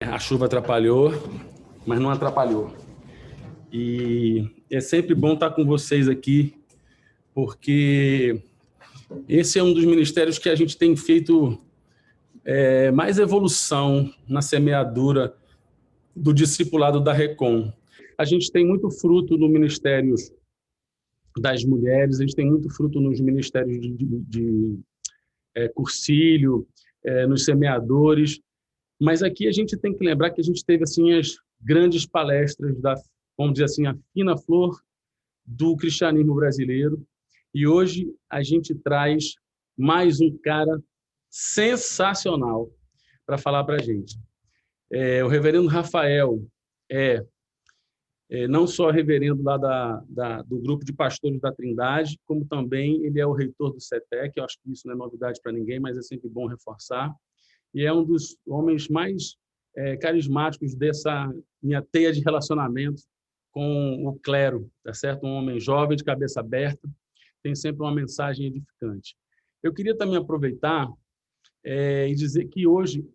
A chuva atrapalhou, mas não atrapalhou. E é sempre bom estar com vocês aqui, porque esse é um dos ministérios que a gente tem feito mais evolução na semeadura do discipulado da Recon. A gente tem muito fruto no ministério das mulheres, a gente tem muito fruto nos ministérios de cursilho, nos semeadores, mas aqui a gente tem que lembrar que a gente teve assim as grandes palestras da, vamos dizer assim, a fina flor do cristianismo brasileiro, e hoje a gente traz mais um cara sensacional para falar para a gente. O reverendo Rafael é não só reverendo lá do grupo de pastores da Trindade, como também ele é o reitor do CETEC. Eu acho que isso não é novidade para ninguém, mas é sempre bom reforçar. E é um dos homens mais carismáticos dessa minha teia de relacionamento com o clero, tá certo? Um homem jovem, de cabeça aberta, tem sempre uma mensagem edificante. Eu queria também aproveitar e dizer que hoje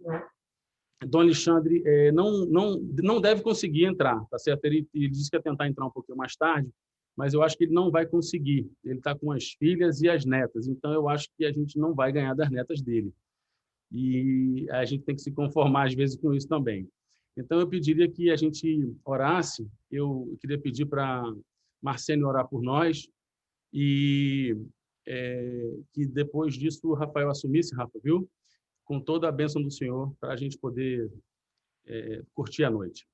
Dom Alexandre não deve conseguir entrar, tá certo? Ele disse que ia tentar entrar um pouquinho mais tarde, mas eu acho que ele não vai conseguir. Ele está com as filhas e as netas, então eu acho que a gente não vai ganhar das netas dele. E a gente tem que se conformar, às vezes, com isso também. Então, eu pediria que a gente orasse. Eu queria pedir para Marcene orar por nós e que depois disso o Rafael assumisse, Rafa, viu? Com toda a bênção do Senhor, para a gente poder curtir a noite.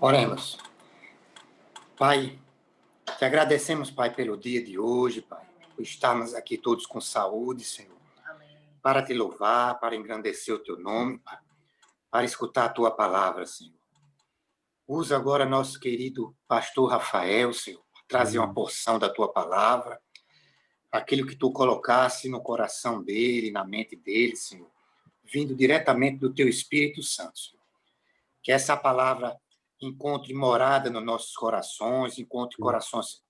Oremos. Pai, te agradecemos, Pai, pelo dia de hoje, Pai, por estarmos aqui todos com saúde, Senhor, para te louvar, para engrandecer o teu nome, Pai, para escutar a tua palavra, Senhor. Usa agora nosso querido pastor Rafael, Senhor, para trazer uma porção da tua palavra, aquilo que tu colocasse no coração dele, na mente dele, Senhor, vindo diretamente do teu Espírito Santo, Senhor. Que essa palavra encontre morada nos nossos corações, encontre corações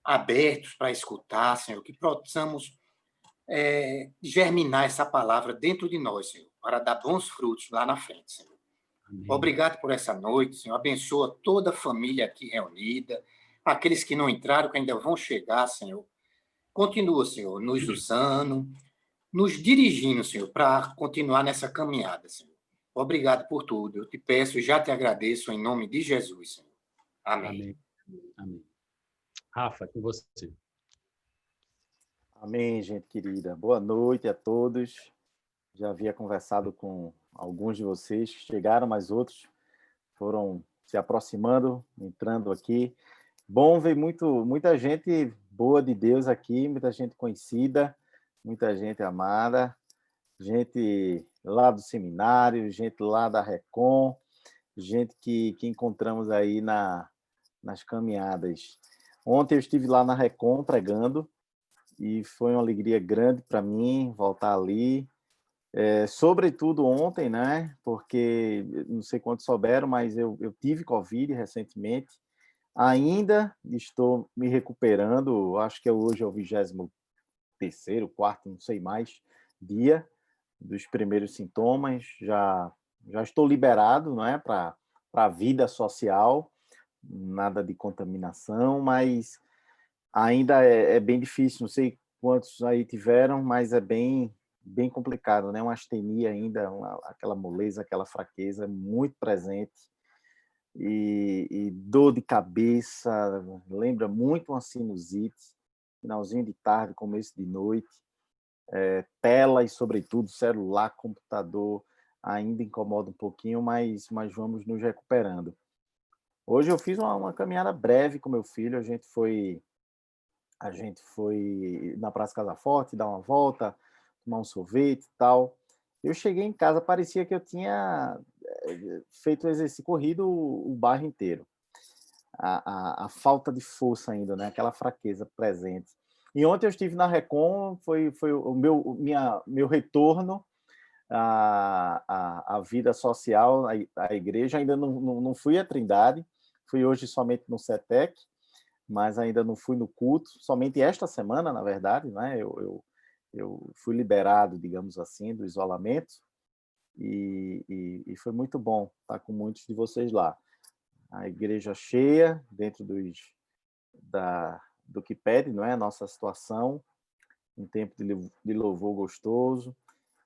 abertos para escutar, Senhor, que possamos germinar essa palavra dentro de nós, Senhor, para dar bons frutos lá na frente, Senhor. Amém. Obrigado por essa noite, Senhor. Abençoa toda a família aqui reunida, aqueles que não entraram, que ainda vão chegar, Senhor. Continua, Senhor, nos usando, nos dirigindo, Senhor, para continuar nessa caminhada, Senhor. Obrigado por tudo. Eu te peço e já te agradeço em nome de Jesus, Senhor. Amém. Amém. Amém. Rafa, com você. Amém, gente querida. Boa noite a todos. Já havia conversado com alguns de vocês que chegaram, mas outros foram se aproximando, entrando aqui. Bom ver muita gente boa de Deus aqui, muita gente conhecida, muita gente amada, gente lá do seminário, gente lá da Recon, gente que encontramos aí nas caminhadas. Ontem eu estive lá na Recon pregando e foi uma alegria grande para mim voltar ali. Sobretudo ontem, né? Porque não sei quantos souberam, mas eu tive Covid recentemente. Ainda estou me recuperando, acho que hoje é o 23º, 4º, não sei mais, dia dos primeiros sintomas. Já estou liberado, não é, para a vida social, nada de contaminação, mas ainda é bem difícil, não sei quantos aí tiveram, mas é bem complicado, né? Uma astenia ainda, aquela moleza, aquela fraqueza muito presente. E dor de cabeça, lembra muito uma sinusite, finalzinho de tarde, começo de noite, tela e, sobretudo, celular, computador, ainda incomoda um pouquinho, mas vamos nos recuperando. Hoje eu fiz uma caminhada breve com meu filho, a gente foi na Praça Casa Forte, dar uma volta, tomar um sorvete e tal. Eu cheguei em casa, parecia que eu tinha feito exercício, corrido o bairro inteiro. A falta de força ainda, né? Aquela fraqueza presente. E ontem eu estive na Recon, foi o meu retorno à vida social, à igreja. Ainda não fui à Trindade, fui hoje somente no CETEC, mas ainda não fui no culto, somente esta semana, na verdade, né? Eu fui liberado, digamos assim, do isolamento, e foi muito bom estar com muitos de vocês lá. A igreja cheia, dentro do que pede, não é? A nossa situação, um tempo de louvor gostoso.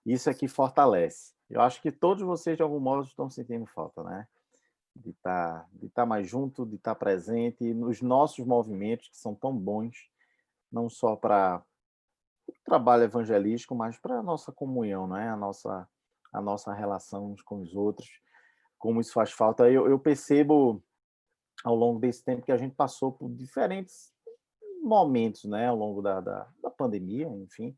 Isso aqui fortalece. Eu acho que todos vocês, de algum modo, estão sentindo falta, né? De estar mais junto, de estar presente nos nossos movimentos, que são tão bons, não só para o trabalho evangelístico, mas para a nossa comunhão, né? A nossa relação uns com os outros, como isso faz falta. Eu percebo, ao longo desse tempo, que a gente passou por diferentes momentos, né? Ao longo da pandemia, enfim.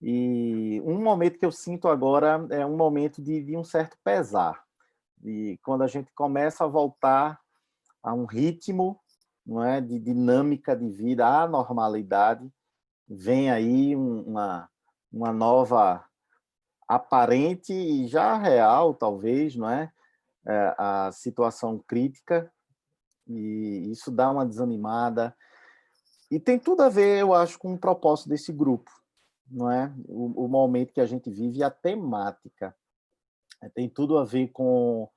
E um momento que eu sinto agora é um momento de um certo pesar. E quando a gente começa a voltar a um ritmo, não é, de dinâmica de vida, à normalidade, vem aí uma nova aparente e já real, talvez, não é? A situação crítica, e isso dá uma desanimada. E tem tudo a ver, eu acho, com o propósito desse grupo, não é? O momento que a gente vive e a temática. Tem tudo a ver com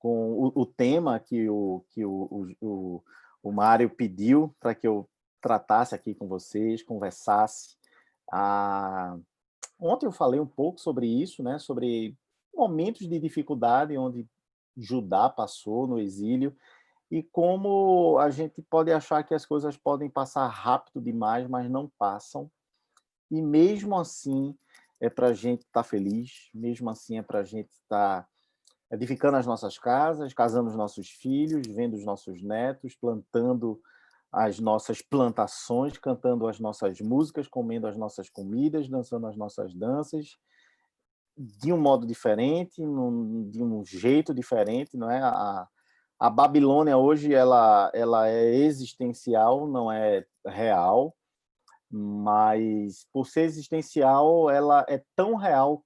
o tema que o Mário pediu para que eu tratasse aqui com vocês, conversasse. Ontem eu falei um pouco sobre isso, né? Sobre momentos de dificuldade onde Judá passou no exílio e como a gente pode achar que as coisas podem passar rápido demais, mas não passam. E mesmo assim é para a gente estar feliz, mesmo assim é para a gente estar edificando as nossas casas, casando os nossos filhos, vendo os nossos netos, plantando as nossas plantações, cantando as nossas músicas, comendo as nossas comidas, dançando as nossas danças, de um modo diferente, de um jeito diferente, não é? A Babilônia hoje ela é existencial, não é real, mas por ser existencial, ela é tão real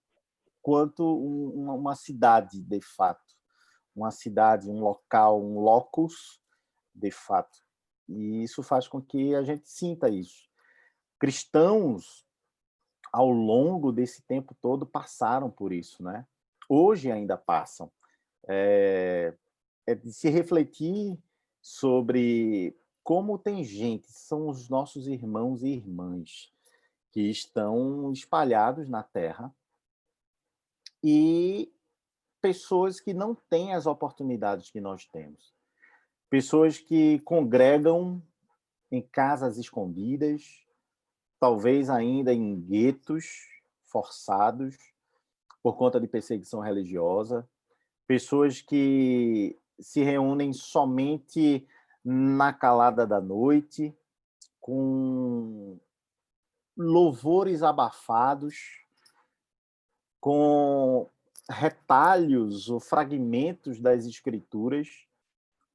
quanto uma cidade, de fato. Uma cidade, um local, um locus, de fato. E isso faz com que a gente sinta isso. Cristãos, ao longo desse tempo todo, passaram por isso, né? Hoje ainda passam. É de se refletir sobre como tem gente, são os nossos irmãos e irmãs, que estão espalhados na Terra, e pessoas que não têm as oportunidades que nós temos. Pessoas que congregam em casas escondidas, talvez ainda em guetos forçados por conta de perseguição religiosa. Pessoas que se reúnem somente na calada da noite, com louvores abafados, com retalhos ou fragmentos das escrituras,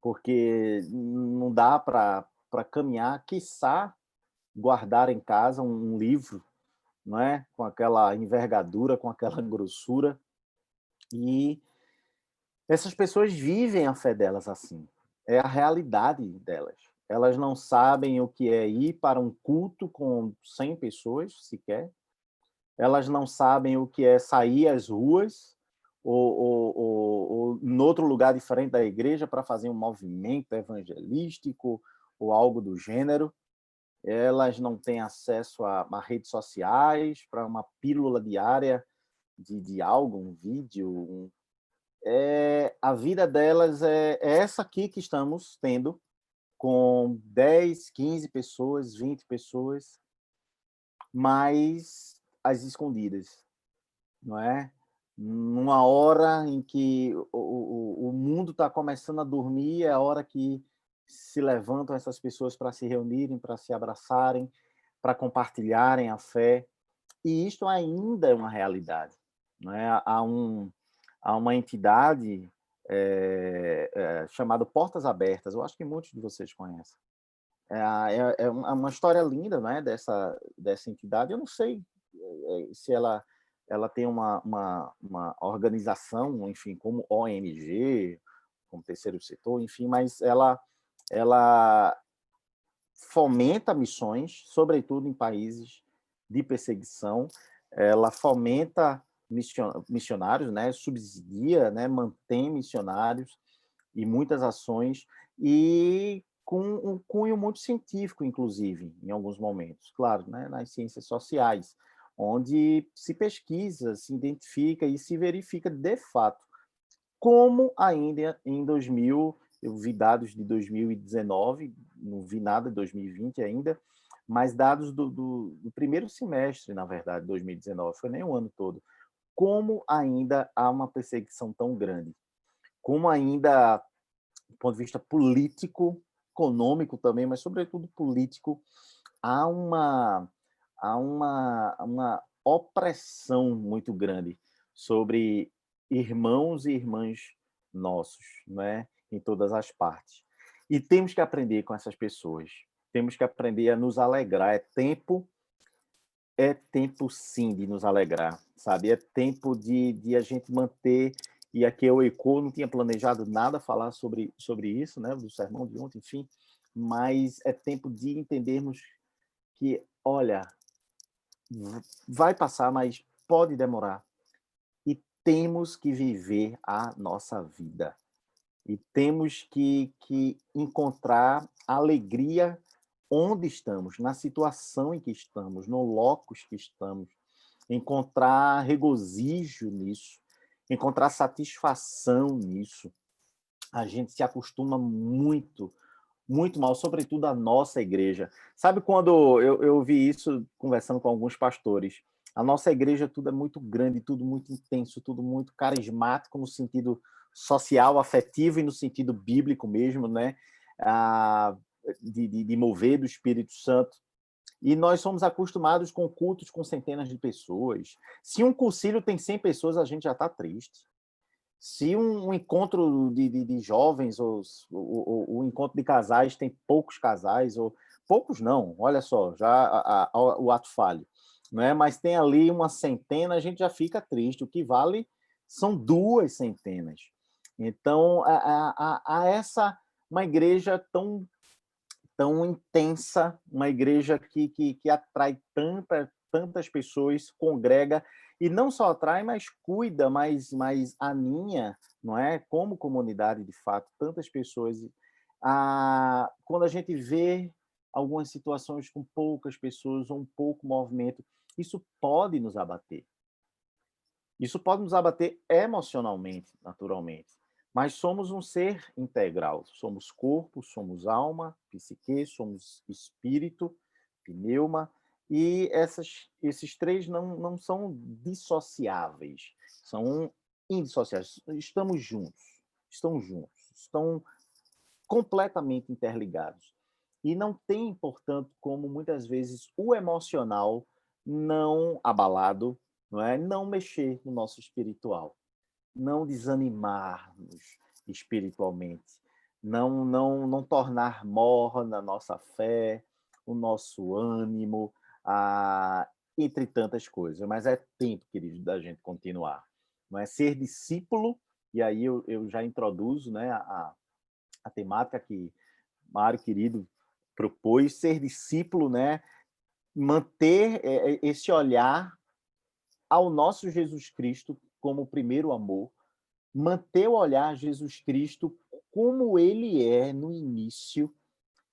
porque não dá para caminhar, quiçá guardar em casa um livro, não é? Com aquela envergadura, com aquela grossura. E essas pessoas vivem a fé delas assim. É a realidade delas. Elas não sabem o que é ir para um culto com 100 pessoas, sequer. Elas não sabem o que é sair às ruas ou em outro lugar diferente da igreja para fazer um movimento evangelístico ou algo do gênero. Elas não têm acesso a redes sociais para uma pílula diária de algo, um vídeo. A vida delas é essa aqui que estamos tendo, com 10, 15 pessoas, 20 pessoas, mas às escondidas, não é? Numa hora em que o mundo está começando a dormir, é a hora que se levantam essas pessoas para se reunirem, para se abraçarem, para compartilharem a fé. E isto ainda é uma realidade, não é? Há uma entidade chamada Portas Abertas. Eu acho que muitos de vocês conhecem. É uma história linda, né, dessa entidade. Eu não sei se ela tem uma organização, enfim, como ONG, como terceiro setor, enfim, mas ela fomenta missões, sobretudo em países de perseguição. Ela fomenta missionários, né? Subsidia, né? Mantém missionários e muitas ações, e com um cunho muito científico, inclusive, em alguns momentos, claro, né? Nas ciências sociais, onde se pesquisa, se identifica e se verifica de fato como ainda em 2000, eu vi dados de 2019, não vi nada de 2020 ainda, mas dados do primeiro semestre, na verdade, 2019, foi nem o ano todo, como ainda há uma perseguição tão grande, como ainda, do ponto de vista político, econômico também, mas sobretudo político, há uma opressão muito grande sobre irmãos e irmãs nossos, né? Em todas as partes. E temos que aprender com essas pessoas. Temos que aprender a nos alegrar. É tempo sim de nos alegrar, sabe? É tempo de a gente manter, e aqui eu não tinha planejado nada falar sobre isso, né? Do sermão de ontem, enfim, mas é tempo de entendermos que, olha, vai passar, mas pode demorar. E temos que viver a nossa vida. E temos que encontrar alegria onde estamos, na situação em que estamos, no locus que estamos. Encontrar regozijo nisso, encontrar satisfação nisso. A gente se acostuma muito, muito mal, sobretudo a nossa igreja. Sabe quando eu vi isso conversando com alguns pastores? A nossa igreja, tudo é muito grande, tudo muito intenso, tudo muito carismático no sentido social, afetivo e no sentido bíblico mesmo, né? De mover do Espírito Santo. E nós somos acostumados com cultos com centenas de pessoas. Se um concílio tem 100 pessoas, a gente já está triste. Se um encontro de jovens ou o encontro de casais tem poucos casais, ou poucos não, olha só, já o ato falho, não é? Mas tem ali uma centena, a gente já fica triste. O que vale são 2 centenas. Então, essa uma igreja tão intensa, uma igreja que atrai tantas pessoas, congrega, e não só atrai, mas cuida, mas aninha, não é? Como comunidade, de fato, tantas pessoas. Quando a gente vê algumas situações com poucas pessoas ou um pouco movimento, isso pode nos abater. Isso pode nos abater emocionalmente, naturalmente. Mas somos um ser integral. Somos corpo, somos alma, psique, somos espírito, pneuma. E esses 3 não são dissociáveis, são indissociáveis. Estão juntos, estão completamente interligados. E não tem, portanto, como muitas vezes o emocional não abalado, não é? Não mexer no nosso espiritual, não desanimarmos espiritualmente, não tornar morna a nossa fé, o nosso ânimo, entre tantas coisas. Mas é tempo, querido, da gente continuar. Não é ser discípulo, e aí eu já introduzo, né, a temática que Mário, querido, propôs, ser discípulo, né, manter esse olhar ao nosso Jesus Cristo como o primeiro amor, manter o olhar Jesus Cristo como ele é no início,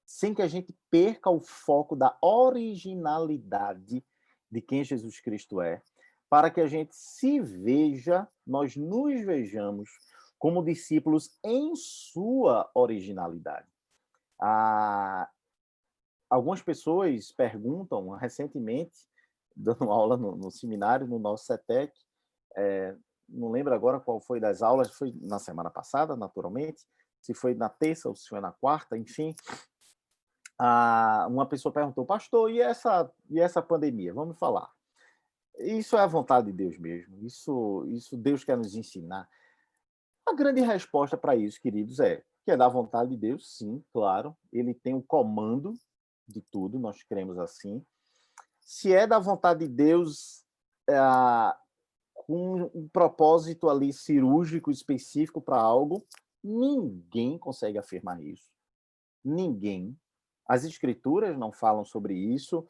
sem que a gente perca o foco da originalidade de quem Jesus Cristo é, para que a gente se veja, nós nos vejamos como discípulos em sua originalidade. Algumas pessoas perguntam, recentemente, dando aula no seminário, no nosso CETEC, não lembro agora qual foi das aulas, foi na semana passada, naturalmente, se foi na terça ou se foi na quarta, enfim, uma pessoa perguntou, pastor, e essa pandemia? Vamos falar. Isso é a vontade de Deus mesmo, isso Deus quer nos ensinar. A grande resposta para isso, queridos, que é da vontade de Deus, sim, claro, ele tem o comando de tudo, nós cremos assim. Se é da vontade de Deus, com um propósito ali cirúrgico específico para algo, ninguém consegue afirmar isso. Ninguém. As escrituras não falam sobre isso.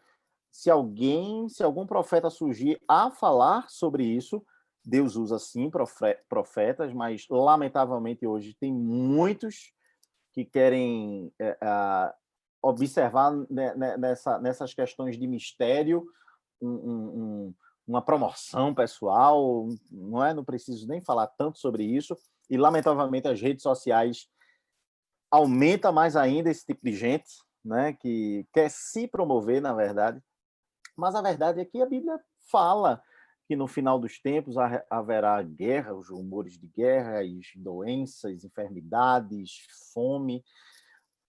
Se algum profeta surgir a falar sobre isso, Deus usa, sim, profetas, mas, lamentavelmente, hoje tem muitos que querem observar nessas questões de mistério uma promoção pessoal, não é? Não preciso nem falar tanto sobre isso. E, lamentavelmente, as redes sociais aumentam mais ainda esse tipo de gente, né? Que quer se promover, na verdade. Mas a verdade é que a Bíblia fala que no final dos tempos haverá guerra, os rumores de guerra, doenças, enfermidades, fome,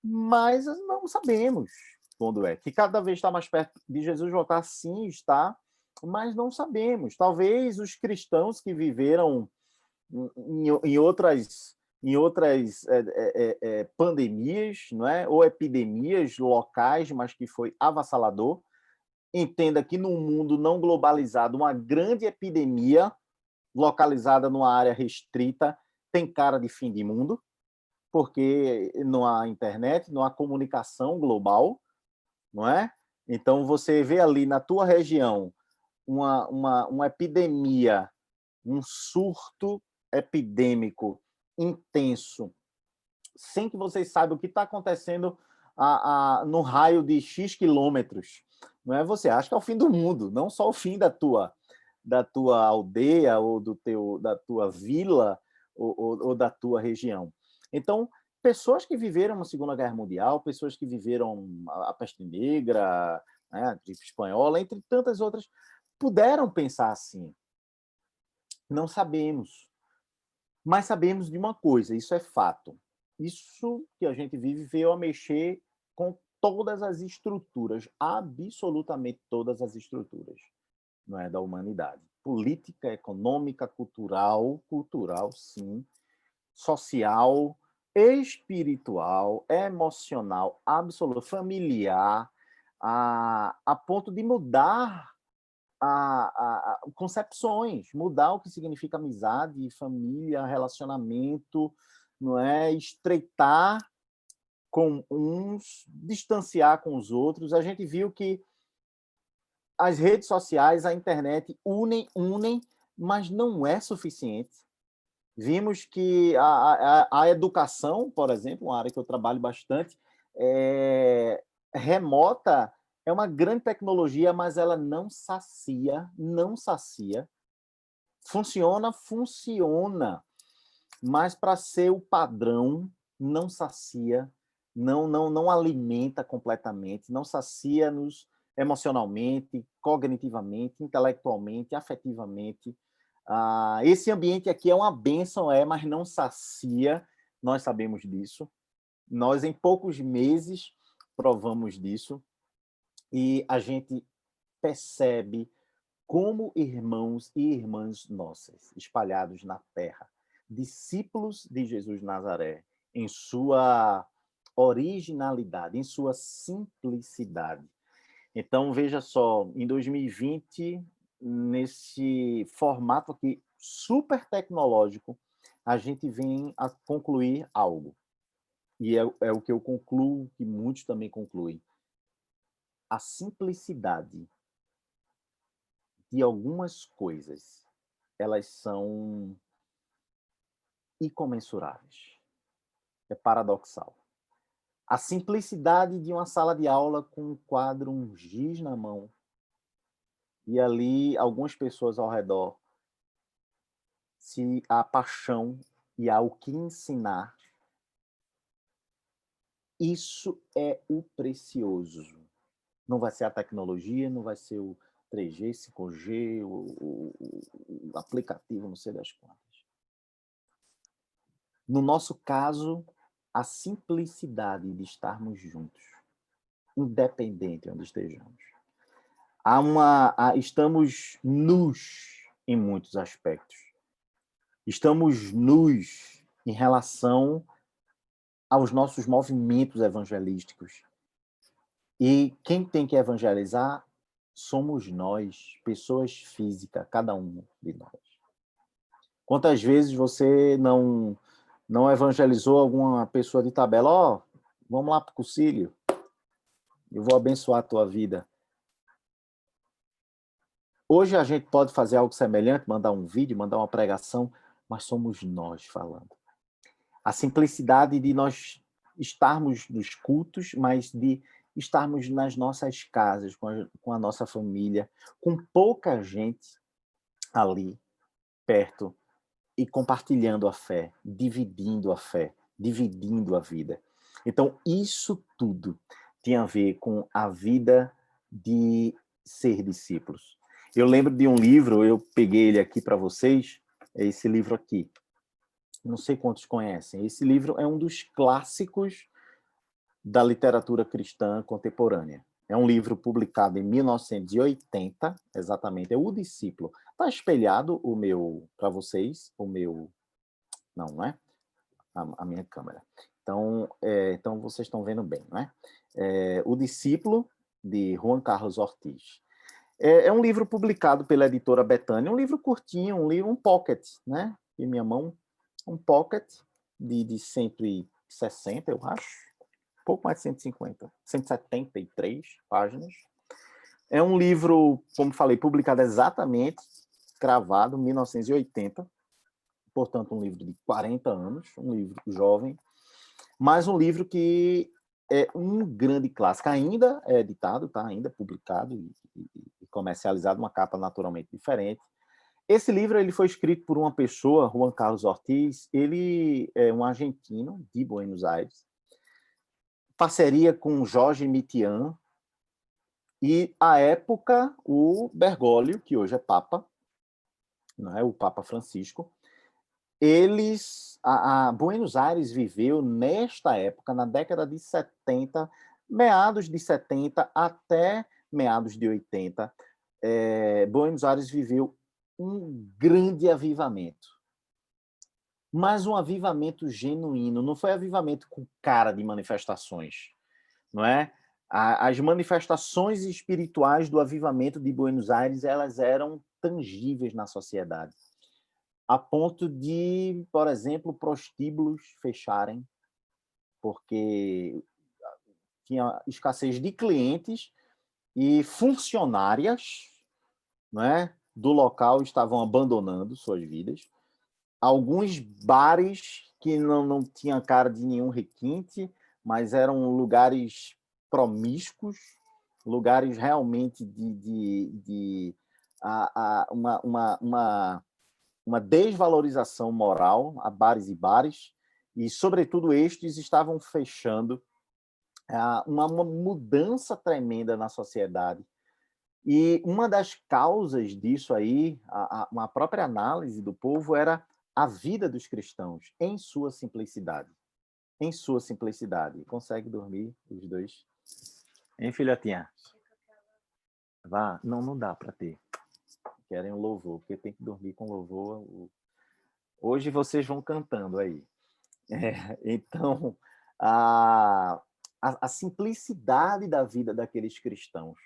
mas não sabemos quando é. Que cada vez está mais perto de Jesus voltar, sim, está, mas não sabemos. Talvez os cristãos que viveram em outras pandemias, não é? Ou epidemias locais, mas que foi avassalador, entenda que num mundo não globalizado, uma grande epidemia localizada numa área restrita tem cara de fim de mundo, porque não há internet, não há comunicação global, não é? Então, você vê ali na tua região uma epidemia, um surto epidêmico intenso, sem que vocês saibam o que está acontecendo no raio de X quilômetros. Não é? Você acha que é o fim do mundo, não só o fim da tua aldeia ou da tua vila ou da tua região. Então, pessoas que viveram a Segunda Guerra Mundial, pessoas que viveram a peste negra, né, a gripe espanhola, entre tantas outras, puderam pensar assim. Não sabemos. Mas sabemos de uma coisa, isso é fato. Isso que a gente vive veio a mexer com todas as estruturas, absolutamente todas as estruturas, não é, da humanidade. Política, econômica, cultural, sim, social, espiritual, emocional, absoluto, familiar, a ponto de mudar concepções, mudar o que significa amizade, família, relacionamento, não é? Estreitar com uns, distanciar com os outros. A gente viu que as redes sociais, a internet unem, mas não é suficiente. Vimos que a educação, por exemplo, uma área que eu trabalho bastante, remota, é uma grande tecnologia, mas ela não sacia. Funciona, mas para ser o padrão, não sacia, não alimenta completamente, não sacia-nos emocionalmente, cognitivamente, intelectualmente, afetivamente. Esse ambiente aqui é uma bênção, mas não sacia, nós sabemos disso. Nós, em poucos meses, provamos disso. E a gente percebe como irmãos e irmãs nossas, espalhados na terra, discípulos de Jesus de Nazaré, em sua originalidade, em sua simplicidade. Então, veja só, em 2020, nesse formato aqui super tecnológico, a gente vem a concluir algo. E é o que eu concluo, que muitos também concluem. A simplicidade de algumas coisas, elas são incomensuráveis. É paradoxal. A simplicidade de uma sala de aula com um quadro, um giz na mão, e ali algumas pessoas ao redor, se há paixão e há o que ensinar, isso é o precioso. Não vai ser a tecnologia, não vai ser o 3G, 5G, o aplicativo, não sei das quantas. No nosso caso, a simplicidade de estarmos juntos, independente de onde estejamos. Estamos nus em muitos aspectos. Estamos nus em relação aos nossos movimentos evangelísticos. E quem tem que evangelizar somos nós, pessoas físicas, cada um de nós. Quantas vezes você não evangelizou alguma pessoa de tabela? Vamos lá para o concílio, eu vou abençoar a tua vida. Hoje a gente pode fazer algo semelhante, mandar um vídeo, mandar uma pregação, mas somos nós falando. A simplicidade de nós estarmos nos cultos, mas de estarmos nas nossas casas, com a nossa família, com pouca gente ali perto e compartilhando a fé, dividindo a vida. Então, isso tudo tem a ver com a vida de ser discípulos. Eu lembro de um livro, eu peguei ele aqui para vocês, é esse livro aqui. Não sei quantos conhecem. Esse livro é um dos clássicos da literatura cristã contemporânea. É um livro publicado em 1980, exatamente, é O Discípulo. Está espelhado o meu, para vocês, o meu... Não é? A minha câmera. Então vocês estão vendo bem, não é? O Discípulo, de Juan Carlos Ortiz. É um livro publicado pela editora Betânia, um livro curtinho, um pocket, né? Em minha mão, um pocket de 160, eu acho. Pouco mais de 150, 173 páginas. É um livro, como falei, publicado exatamente, cravado, em 1980. Portanto, um livro de 40 anos, um livro jovem, mas um livro que é um grande clássico. Ainda é editado, tá? Ainda publicado e comercializado, uma capa naturalmente diferente. Esse livro ele foi escrito por uma pessoa, Juan Carlos Ortiz, ele é um argentino de Buenos Aires, parceria com Jorge Mitian, e, à época, o Bergoglio, que hoje é Papa, não é? O Papa Francisco, Buenos Aires viveu, nesta época, na década de 70, meados de 70 até meados de 80, Buenos Aires viveu um grande avivamento. Mas um avivamento genuíno, não foi avivamento com cara de manifestações, não é? As manifestações espirituais do avivamento de Buenos Aires, elas eram tangíveis na sociedade, a ponto de, por exemplo, prostíbulos fecharem, porque tinha escassez de clientes e funcionárias, não é, do local estavam abandonando suas vidas. Alguns bares que não tinham cara de nenhum requinte, mas eram lugares promíscuos, lugares realmente de uma desvalorização moral a bares e bares, e, sobretudo, estes estavam fechando, uma mudança tremenda na sociedade. E uma das causas disso aí, uma própria análise do povo, era a vida dos cristãos em sua simplicidade. Em sua simplicidade. Consegue dormir os dois? Hein, filhotinha? Vá. Não dá para ter. Querem um louvor, porque tem que dormir com louvor. Hoje vocês vão cantando aí. Então, a simplicidade da vida daqueles cristãos,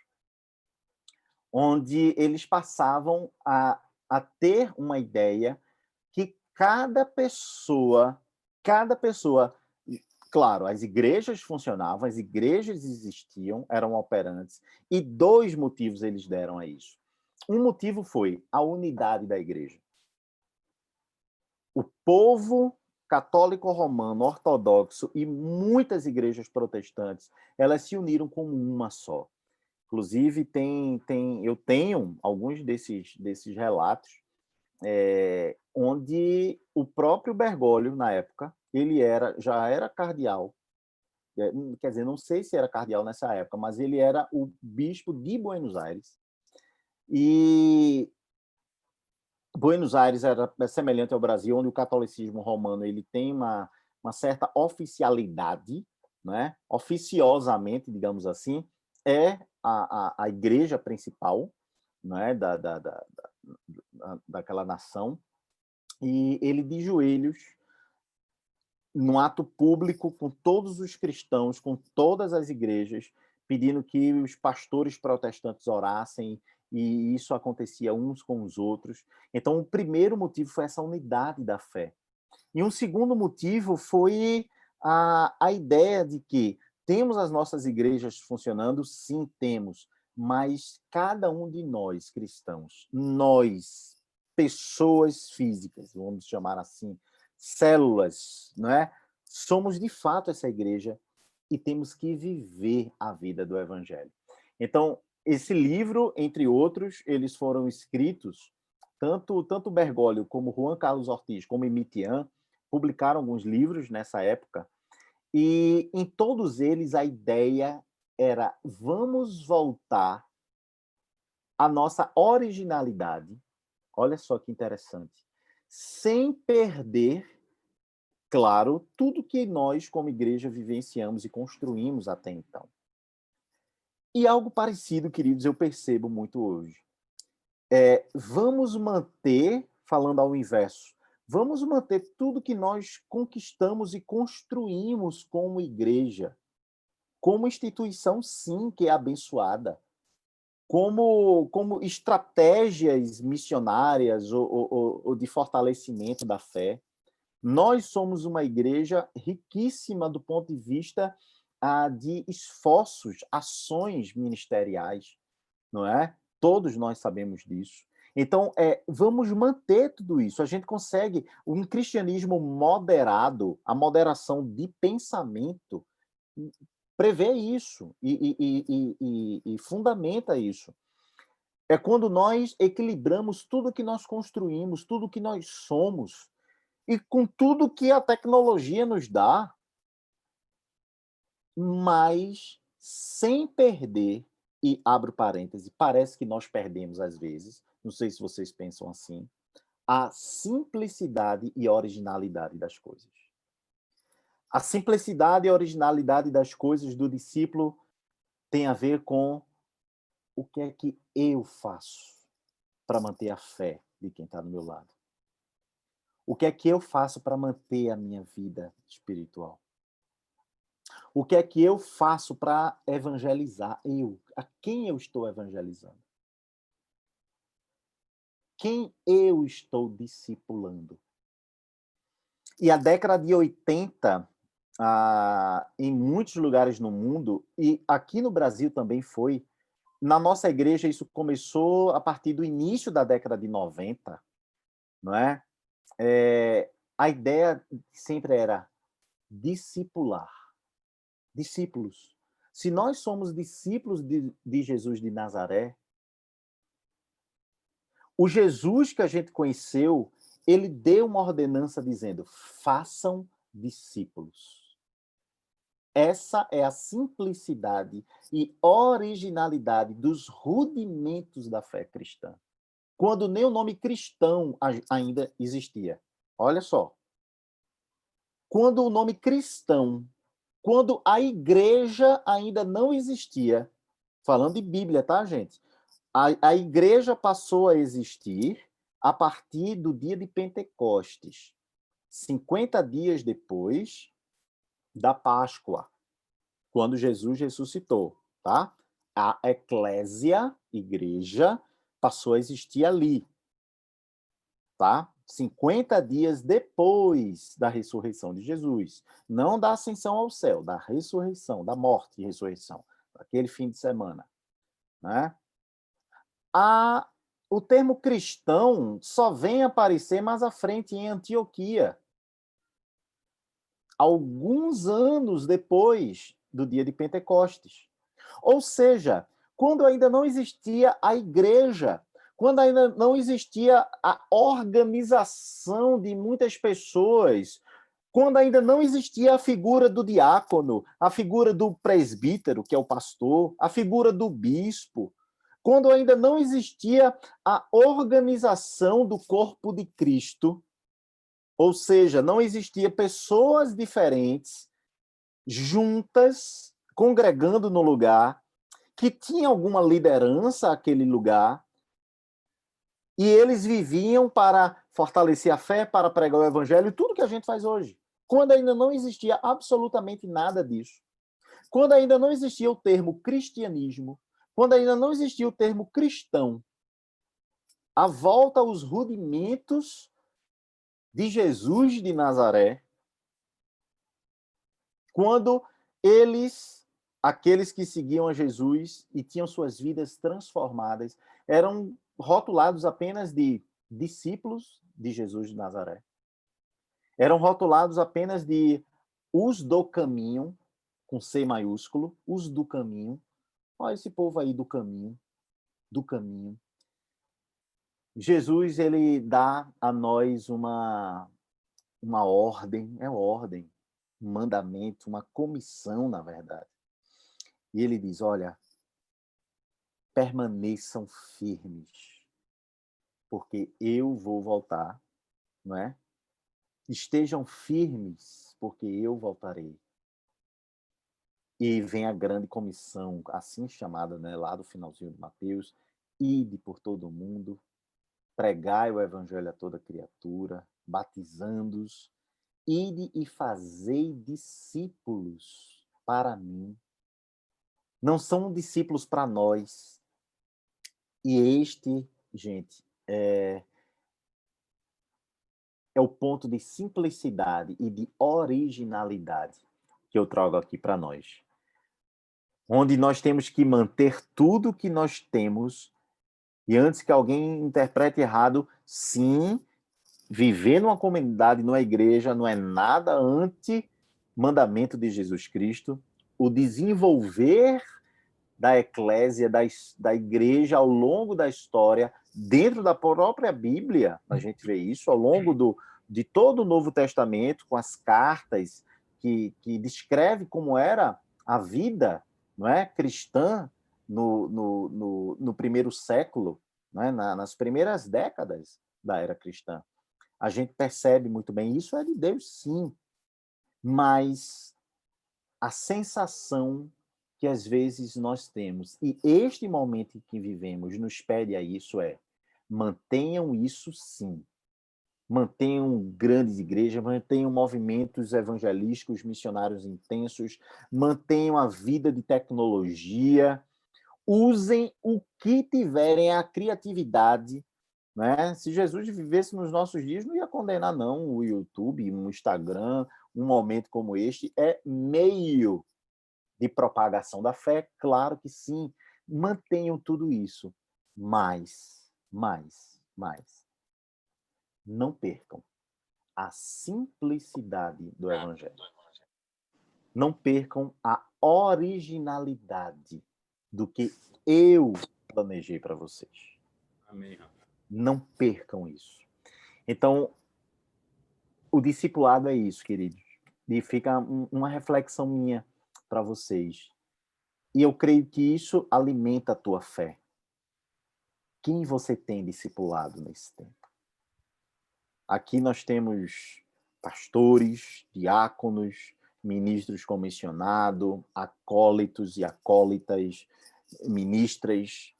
onde eles passavam a ter uma ideia que cada pessoa, claro, as igrejas funcionavam, as igrejas existiam, eram operantes, e 2 motivos eles deram a isso. Um motivo foi a unidade da igreja. O povo católico romano, ortodoxo e muitas igrejas protestantes, elas se uniram como uma só. Inclusive, eu tenho alguns desses relatos, onde o próprio Bergoglio, na época, ele já era cardeal, quer dizer, não sei se era cardeal nessa época, mas ele era o bispo de Buenos Aires, e Buenos Aires era semelhante ao Brasil, onde o catolicismo romano ele tem uma certa oficialidade, né? Oficiosamente, digamos assim, é a igreja principal, né? Daquela nação, e ele de joelhos, num ato público, com todos os cristãos, com todas as igrejas, pedindo que os pastores protestantes orassem, e isso acontecia uns com os outros. Então, o primeiro motivo foi essa unidade da fé. E um segundo motivo foi a ideia de que temos as nossas igrejas funcionando? Sim, temos, mas cada um de nós, cristãos, nós, pessoas físicas, vamos chamar assim, células, não é? Somos de fato essa igreja e temos que viver a vida do evangelho. Então, esse livro, entre outros, eles foram escritos, tanto Bergoglio como Juan Carlos Ortiz, como Emitian, publicaram alguns livros nessa época, e em todos eles a ideia era: vamos voltar à nossa originalidade, olha só que interessante, sem perder, claro, tudo que nós, como igreja, vivenciamos e construímos até então. E algo parecido, queridos, eu percebo muito hoje. Vamos manter, falando ao inverso, vamos manter tudo que nós conquistamos e construímos como igreja, como instituição, sim, que é abençoada, como estratégias missionárias ou de fortalecimento da fé. Nós somos uma igreja riquíssima do ponto de vista de esforços, ações ministeriais, não é? Todos nós sabemos disso. Então, vamos manter tudo isso. A gente consegue, um cristianismo moderado, a moderação de pensamento, prevê isso e fundamenta isso. É quando nós equilibramos tudo que nós construímos, tudo que nós somos, e com tudo que a tecnologia nos dá, mas sem perder, e abro parêntese, parece que nós perdemos às vezes, não sei se vocês pensam assim, a simplicidade e originalidade das coisas. A simplicidade e originalidade das coisas do discípulo tem a ver com o que é que eu faço para manter a fé de quem está do meu lado. O que é que eu faço para manter a minha vida espiritual? O que é que eu faço para evangelizar? A quem eu estou evangelizando? Quem eu estou discipulando? E a década de 80, em muitos lugares no mundo, e aqui no Brasil também foi, na nossa igreja isso começou a partir do início da década de 90, não é? A ideia sempre era discipular. Discípulos. Se nós somos discípulos de Jesus de Nazaré, o Jesus que a gente conheceu, ele deu uma ordenança dizendo: façam discípulos. Essa é a simplicidade e originalidade dos rudimentos da fé cristã. Quando nem o nome cristão ainda existia. Olha só. Quando o nome cristão, quando a igreja ainda não existia, falando de Bíblia, tá, gente? A igreja passou a existir a partir do dia de Pentecostes, 50 dias depois da Páscoa, quando Jesus ressuscitou, tá? A eclésia, igreja, passou a existir ali, tá? 50 dias depois da ressurreição de Jesus. Não da ascensão ao céu, da ressurreição, da morte e ressurreição, aquele fim de semana, né? O termo cristão só vem aparecer mais à frente em Antioquia, alguns anos depois do dia de Pentecostes. Ou seja, quando ainda não existia a igreja, quando ainda não existia a organização de muitas pessoas, quando ainda não existia a figura do diácono, a figura do presbítero, que é o pastor, a figura do bispo, quando ainda não existia a organização do corpo de Cristo, ou seja, não existia pessoas diferentes, juntas, congregando no lugar, que tinha alguma liderança aquele lugar, e eles viviam para fortalecer a fé, para pregar o evangelho, tudo que a gente faz hoje. Quando ainda não existia absolutamente nada disso. Quando ainda não existia o termo cristianismo, quando ainda não existia o termo cristão, a volta aos rudimentos de Jesus de Nazaré, quando eles aqueles que seguiam a Jesus e tinham suas vidas transformadas eram rotulados apenas de discípulos de Jesus de Nazaré. Eram rotulados apenas de os do caminho, com C maiúsculo, os do caminho. Olha esse povo aí do caminho, do caminho. Jesus, ele dá a nós uma ordem, um mandamento, uma comissão, na verdade. E ele diz, olha, permaneçam firmes, porque eu vou voltar, não é? Estejam firmes, porque eu voltarei. E vem a grande comissão, assim chamada, né, lá do finalzinho de Mateus, ide por todo o mundo, pregai o evangelho a toda criatura, batizando-os, ide e fazei discípulos para mim. Não são discípulos para nós. E este, gente, é o ponto de simplicidade e de originalidade que eu trago aqui para nós. Onde nós temos que manter tudo que nós temos, e antes que alguém interprete errado, sim, viver numa comunidade, numa igreja, não é nada anti-mandamento de Jesus Cristo. O desenvolver da eclésia, da igreja ao longo da história, dentro da própria Bíblia, a gente vê isso ao longo de todo o Novo Testamento, com as cartas que descreve como era a vida, não é, cristã no primeiro século, não é, nas primeiras décadas da era cristã. A gente percebe muito bem, isso é de Deus, sim, mas a sensação que às vezes nós temos, e este momento em que vivemos nos pede a isso, mantenham isso sim. Mantenham grandes igrejas, mantenham movimentos evangelísticos, missionários intensos, mantenham a vida de tecnologia, usem o que tiverem, a criatividade, né? Se Jesus vivesse nos nossos dias, não ia condenar, não, o YouTube, o Instagram, um momento como este é meio de propagação da fé, claro que sim, mantenham tudo isso, mas, não percam a simplicidade do Evangelho. Não percam a originalidade do que eu planejei para vocês. Amém. Não percam isso. Então, o discipulado é isso, queridos. E fica uma reflexão minha para vocês. E eu creio que isso alimenta a tua fé. Quem você tem discipulado nesse tempo? Aqui nós temos pastores, diáconos, ministros comissionados, acólitos e acólitas, ministras,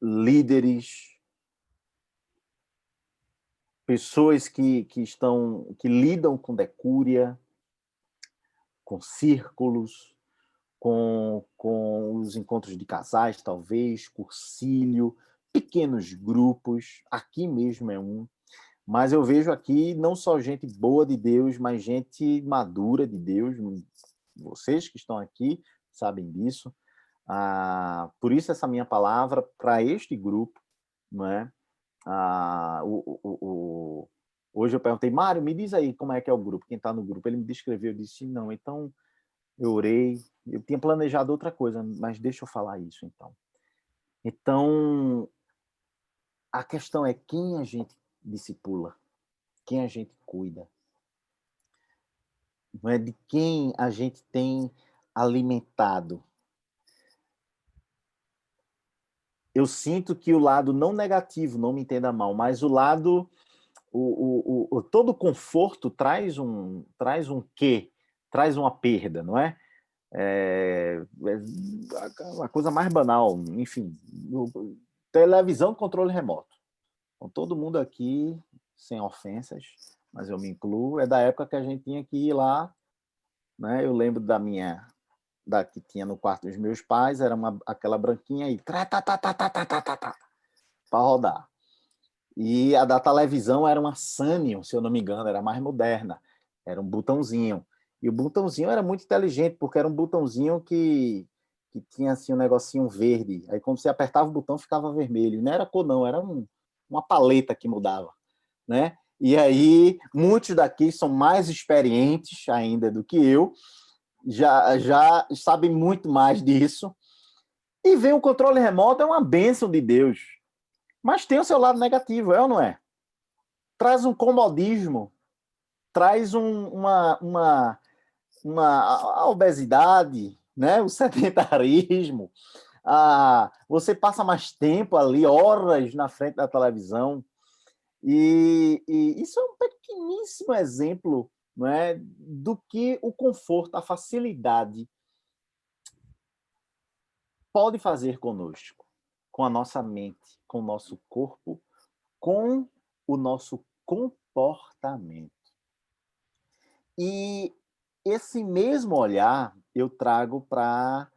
líderes, pessoas que lidam com decúria, com círculos, com os encontros de casais, talvez, cursilho, pequenos grupos, aqui mesmo é um. Mas eu vejo aqui não só gente boa de Deus, mas gente madura de Deus. Vocês que estão aqui sabem disso. Por isso essa minha palavra para este grupo, não é? Hoje eu perguntei, Mário, me diz aí como é que é o grupo, quem está no grupo. Ele me descreveu, eu disse, não, então eu orei, eu tinha planejado outra coisa, mas deixa eu falar isso então. Então, a questão é quem a gente discipula, quem a gente cuida, não é, de quem a gente tem alimentado. Eu sinto que o lado não negativo, não me entenda mal, mas o lado, todo conforto traz um quê? Traz uma perda, não é? A coisa mais banal, enfim, televisão, controle remoto. Então, todo mundo aqui, sem ofensas, mas eu me incluo, é da época que a gente tinha que ir lá, né? Eu lembro da que tinha no quarto dos meus pais, era aquela branquinha aí, para rodar. E a da televisão era uma Sanyo, se eu não me engano, era mais moderna, era um botãozinho. E o botãozinho era muito inteligente, porque era um botãozinho que tinha assim um negocinho verde. Aí quando você apertava o botão, ficava vermelho. Não era cor, não, era uma paleta que mudava, né? E aí, muitos daqui são mais experientes ainda do que eu, já sabem muito mais disso. E vem o controle remoto, é uma bênção de Deus. Mas tem o seu lado negativo, é ou não é? Traz um comodismo, traz a obesidade, né? O sedentarismo. Você passa mais tempo ali, horas na frente da televisão. E isso é um pequeníssimo exemplo, não é, do que o conforto, a facilidade pode fazer conosco, com a nossa mente, com o nosso corpo, com o nosso comportamento. E esse mesmo olhar eu trago para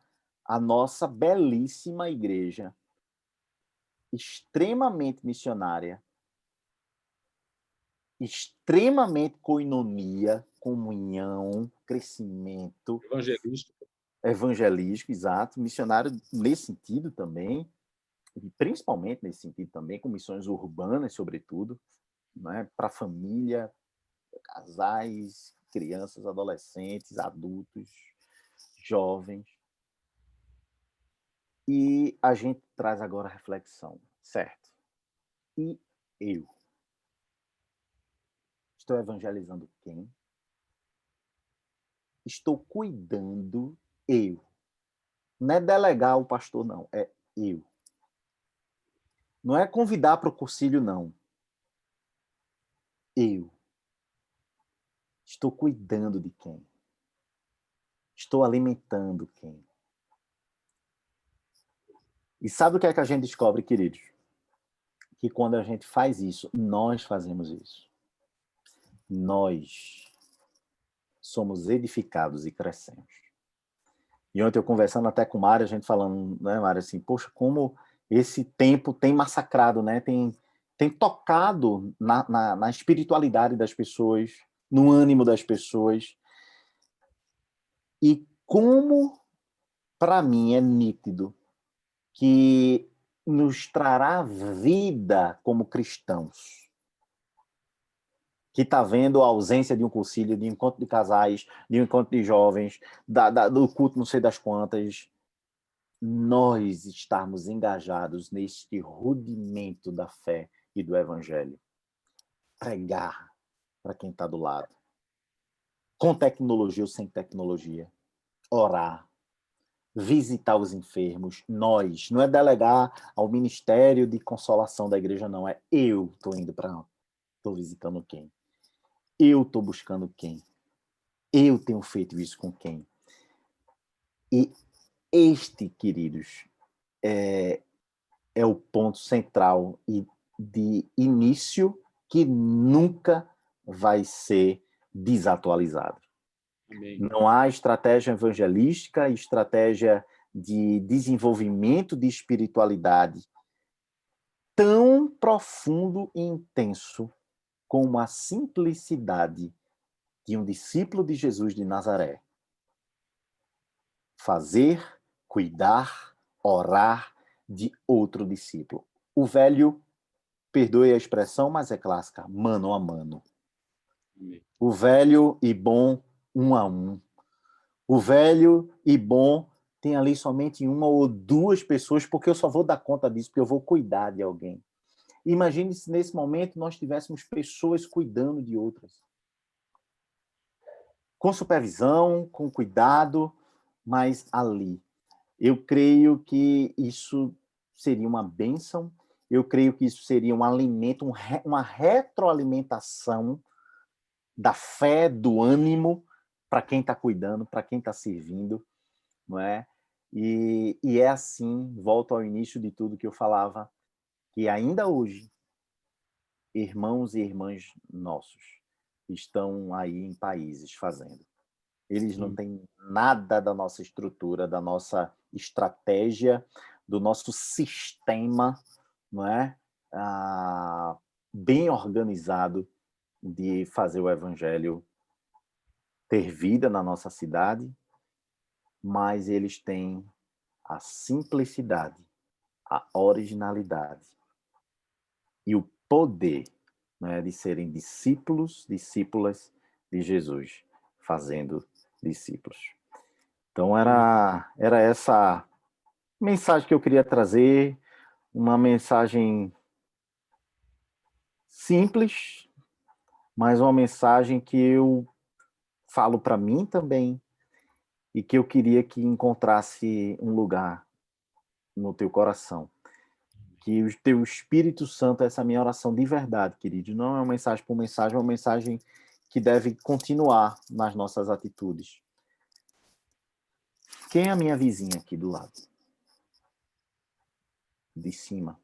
a nossa belíssima igreja, extremamente missionária, extremamente koinonia, comunhão, crescimento, Evangelístico. evangelístico, exato, missionário nesse sentido também, e principalmente nesse sentido também, com missões urbanas, sobretudo, né, para a família, casais, crianças, adolescentes, adultos, jovens. E a gente traz agora a reflexão, certo? E eu? Estou evangelizando quem? Estou cuidando eu. Não é delegar o pastor, não. É eu. Não é convidar para o cursilho, não. Eu. Estou cuidando de quem? Estou alimentando quem? E sabe o que é que a gente descobre, queridos? Que quando a gente faz isso, nós fazemos isso. Nós somos edificados e crescemos. E ontem eu conversando até com Mário, a gente falando, né, Mário, assim, poxa, como esse tempo tem massacrado, né? Tem tocado na espiritualidade das pessoas, no ânimo das pessoas. E como, para mim, é nítido que nos trará vida como cristãos, que está vendo a ausência de um concílio, de um encontro de casais, de um encontro de jovens, do culto não sei das quantas, nós estarmos engajados neste rudimento da fé e do evangelho. Pregar para quem está do lado. Com tecnologia ou sem tecnologia. Orar. Visitar os enfermos. Nós. Não é delegar ao ministério de consolação da igreja, não. É eu estou indo para... Estou visitando quem? Eu estou buscando quem? Eu tenho feito isso com quem? E este, queridos, é o ponto central e de início que nunca vai ser desatualizado. Amém. Não há estratégia evangelística, estratégia de desenvolvimento de espiritualidade tão profundo e intenso como a simplicidade de um discípulo de Jesus de Nazaré. Fazer, cuidar, orar de outro discípulo. O velho, perdoe a expressão, mas é clássica, mano a mano. Amém. O velho e bom, um a um. O velho e bom tem ali somente uma ou duas pessoas, porque eu só vou dar conta disso, porque eu vou cuidar de alguém. Imagine se nesse momento nós tivéssemos pessoas cuidando de outras. Com supervisão, com cuidado, mas ali. Eu creio que isso seria uma bênção, eu creio que isso seria um alimento, uma retroalimentação da fé, do ânimo, para quem está cuidando, para quem está servindo, não é? E é assim, volto ao início de tudo que eu falava, que ainda hoje, irmãos e irmãs nossos estão aí em países fazendo. Eles não têm nada da nossa estrutura, da nossa estratégia, do nosso sistema, não é? Bem organizado de fazer o evangelho ter vida na nossa cidade, mas eles têm a simplicidade, a originalidade e o poder, né, de serem discípulos, discípulas de Jesus, fazendo discípulos. Então, era essa mensagem que eu queria trazer, uma mensagem simples, mas uma mensagem que eu falo para mim também e que eu queria que encontrasse um lugar no teu coração. Que o teu Espírito Santo, essa é a minha oração de verdade, querido. Não é uma mensagem por mensagem, é uma mensagem que deve continuar nas nossas atitudes. Quem é a minha vizinha aqui do lado? De cima.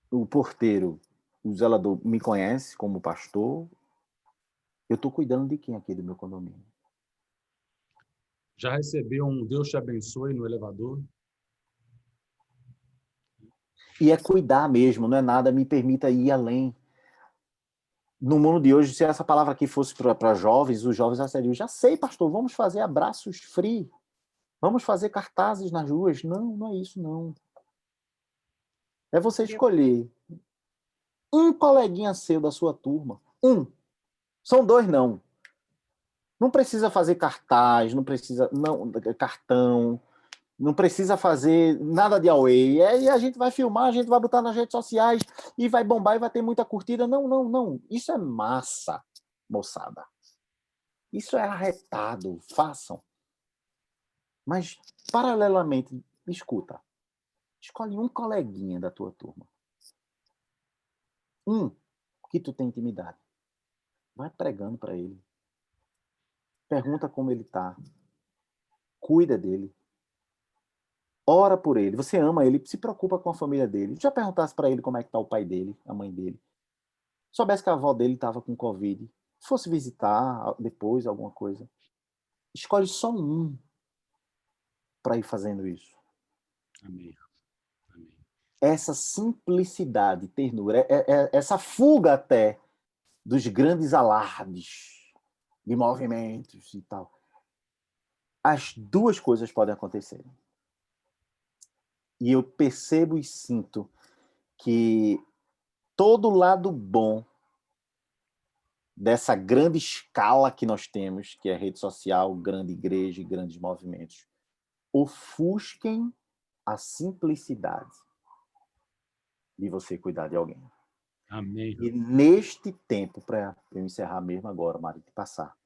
O porteiro, o zelador, me conhece como pastor. Eu estou cuidando de quem aqui do meu condomínio? Já recebeu um Deus te abençoe no elevador? E é cuidar mesmo, não é nada, me permita ir além. No mundo de hoje, se essa palavra aqui fosse para jovens, os jovens assediam, já sei, pastor, vamos fazer abraços free, vamos fazer cartazes nas ruas. Não, não é isso, não. É você escolher um coleguinha seu da sua turma. Um. São dois, não. Não precisa fazer cartaz, não precisa, não, cartão, não precisa fazer nada de away. E a gente vai filmar, a gente vai botar nas redes sociais e vai bombar e vai ter muita curtida. Não, não, não. Isso é massa, moçada. Isso é arretado. Façam. Mas, paralelamente, escuta. Escolhe um coleguinha da tua turma. Um que tu tem intimidade. Vai pregando para ele. Pergunta como ele tá. Cuida dele. Ora por ele. Você ama ele, se preocupa com a família dele. Já perguntasse para ele como é que tá o pai dele, a mãe dele. Soubesse que a avó dele estava com Covid. Fosse visitar depois alguma coisa. Escolhe só um para ir fazendo isso. Amém. Amém. Essa simplicidade, ternura, essa fuga até dos grandes alardes de movimentos e tal. As duas coisas podem acontecer. E eu percebo e sinto que todo lado bom dessa grande escala que nós temos, que é rede social, grande igreja e grandes movimentos, ofusquem a simplicidade de você cuidar de alguém. Amém. E neste tempo, para eu encerrar mesmo agora, Mari, de passar,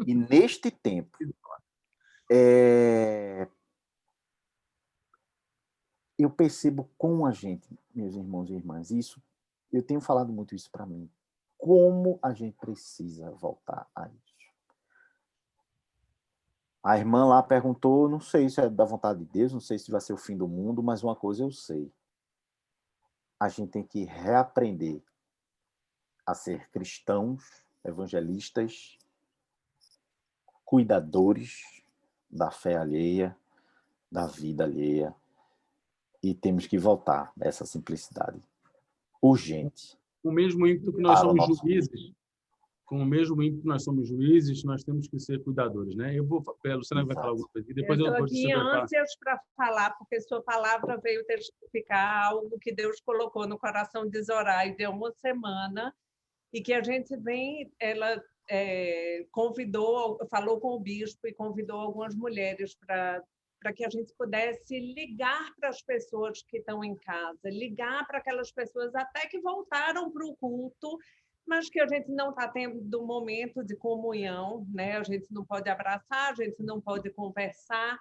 e neste tempo, eu percebo com a gente, meus irmãos e irmãs, isso, eu tenho falado muito isso para mim, como a gente precisa voltar a isso. A irmã lá perguntou, não sei se é da vontade de Deus, não sei se vai ser o fim do mundo, mas uma coisa eu sei. A gente tem que reaprender a ser cristãos, evangelistas, cuidadores da fé alheia, da vida alheia, e temos que voltar a essa simplicidade urgente. Com o mesmo ímpeto que nós somos juízes, com o mesmo ímpeto que nós somos juízes, nós temos que ser cuidadores, né? Eu vou, a Luciana vai falar alguma coisa, e depois eu vou aqui em ânsias para falar, porque sua palavra veio testificar algo que Deus colocou no coração de Zoraide há uma semana, e que a gente vem, ela convidou, falou com o bispo e convidou algumas mulheres para que a gente pudesse ligar para as pessoas que estão em casa, ligar para aquelas pessoas até que voltaram para o culto, mas que a gente não está tendo momento de comunhão, né? A gente não pode abraçar, a gente não pode conversar,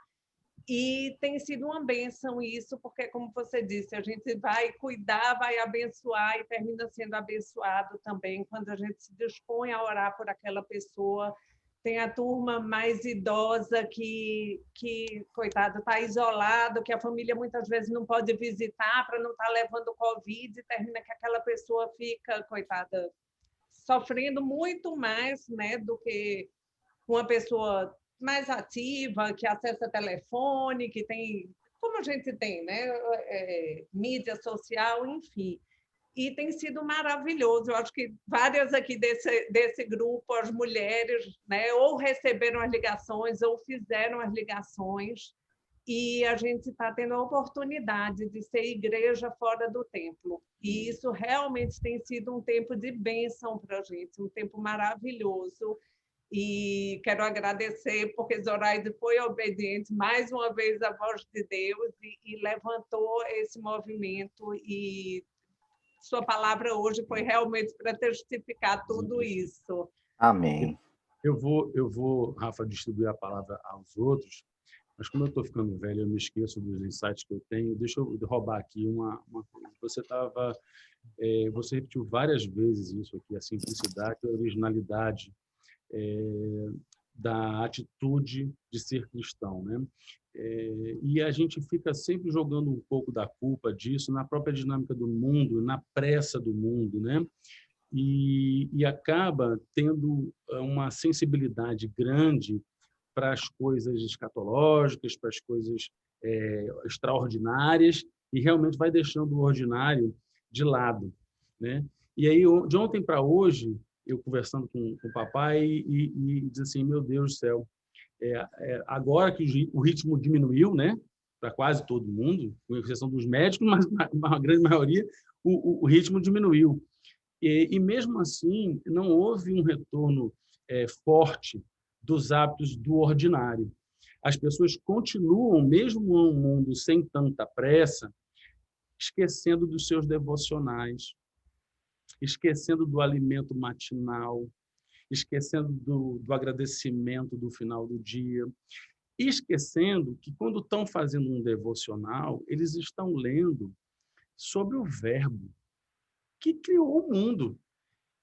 e tem sido uma bênção isso, porque, como você disse, a gente vai cuidar, vai abençoar e termina sendo abençoado também quando a gente se dispõe a orar por aquela pessoa. Tem a turma mais idosa que coitado, está isolado, que a família muitas vezes não pode visitar para não estar levando Covid, e termina que aquela pessoa fica, coitada, sofrendo muito mais, né, do que uma pessoa mais ativa, que acessa telefone, que tem, como a gente tem, né, mídia social, enfim. e tem sido maravilhoso. Eu acho que várias aqui desse grupo, as mulheres, né, ou receberam as ligações ou fizeram as ligações, e a gente está tendo a oportunidade de ser igreja fora do templo. E isso realmente tem sido um tempo de bênção para a gente, um tempo maravilhoso. E quero agradecer, porque Zoraide foi obediente, mais uma vez, à voz de Deus, e levantou esse movimento, e sua palavra hoje foi realmente para testificar tudo isso. Amém. Eu vou, Rafa, distribuir a palavra aos outros, mas como eu estou ficando velho, eu me esqueço dos insights que eu tenho. Deixa eu roubar aqui uma coisa. Você repetiu várias vezes isso aqui, a simplicidade, a originalidade da atitude de ser cristão, né? E a gente fica sempre jogando um pouco da culpa disso na própria dinâmica do mundo, na pressa do mundo, né? E acaba tendo uma sensibilidade grande para as coisas escatológicas, para as coisas extraordinárias, e realmente vai deixando o ordinário de lado, né? E aí, de ontem para hoje, eu conversando com o papai e diz assim, meu Deus do céu, agora que o ritmo diminuiu, né, para quase todo mundo, com exceção dos médicos, mas a grande maioria, o ritmo diminuiu. E mesmo assim, não houve um retorno forte dos hábitos do ordinário. As pessoas continuam, mesmo num mundo sem tanta pressa, esquecendo dos seus devocionais, esquecendo do alimento matinal, esquecendo do agradecimento do final do dia, esquecendo que, quando estão fazendo um devocional, eles estão lendo sobre o Verbo que criou o mundo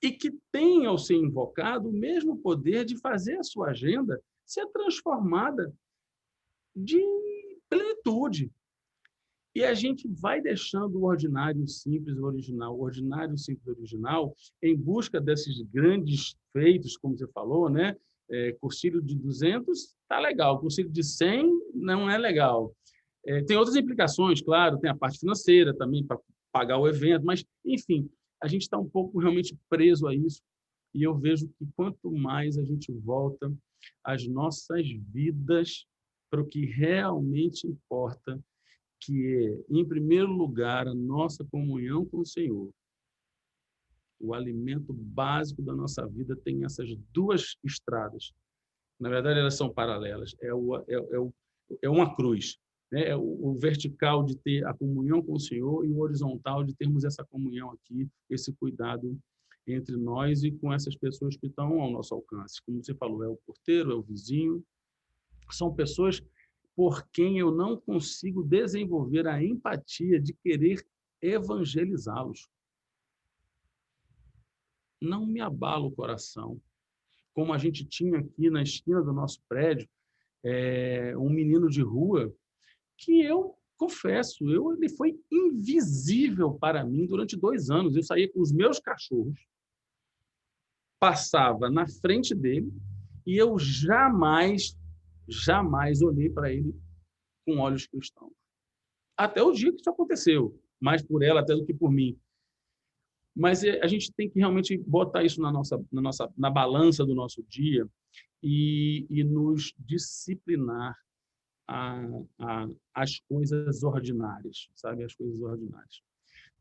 e que tem, ao ser invocado, o mesmo poder de fazer a sua agenda ser transformada de plenitude. E a gente vai deixando o ordinário simples original, o ordinário simples original, em busca desses grandes feitos, como você falou, né? Cursilho de 200 está legal, cursilho de 100 não é legal. Tem outras implicações, claro, tem a parte financeira também para pagar o evento, mas, enfim, a gente está um pouco realmente preso a isso, e eu vejo que quanto mais a gente volta às nossas vidas para o que realmente importa, que é, em primeiro lugar, a nossa comunhão com o Senhor. O alimento básico da nossa vida tem essas duas estradas. Na verdade, elas são paralelas. É uma cruz, né? O vertical de ter a comunhão com o Senhor e o horizontal de termos essa comunhão aqui, esse cuidado entre nós e com essas pessoas que estão ao nosso alcance. Como você falou, é o porteiro, é o vizinho. São pessoas por quem eu não consigo desenvolver a empatia de querer evangelizá-los. Não me abala o coração. Como a gente tinha aqui na esquina do nosso prédio, um menino de rua que eu confesso, ele foi invisível para mim durante 2 anos. Eu saía com os meus cachorros, passava na frente dele e eu jamais olhei para ele com olhos cristãos. Até o dia que isso aconteceu, mais por ela até do que por mim. Mas a gente tem que realmente botar isso na balança do nosso dia e nos disciplinar as coisas ordinárias, sabe? As coisas ordinárias.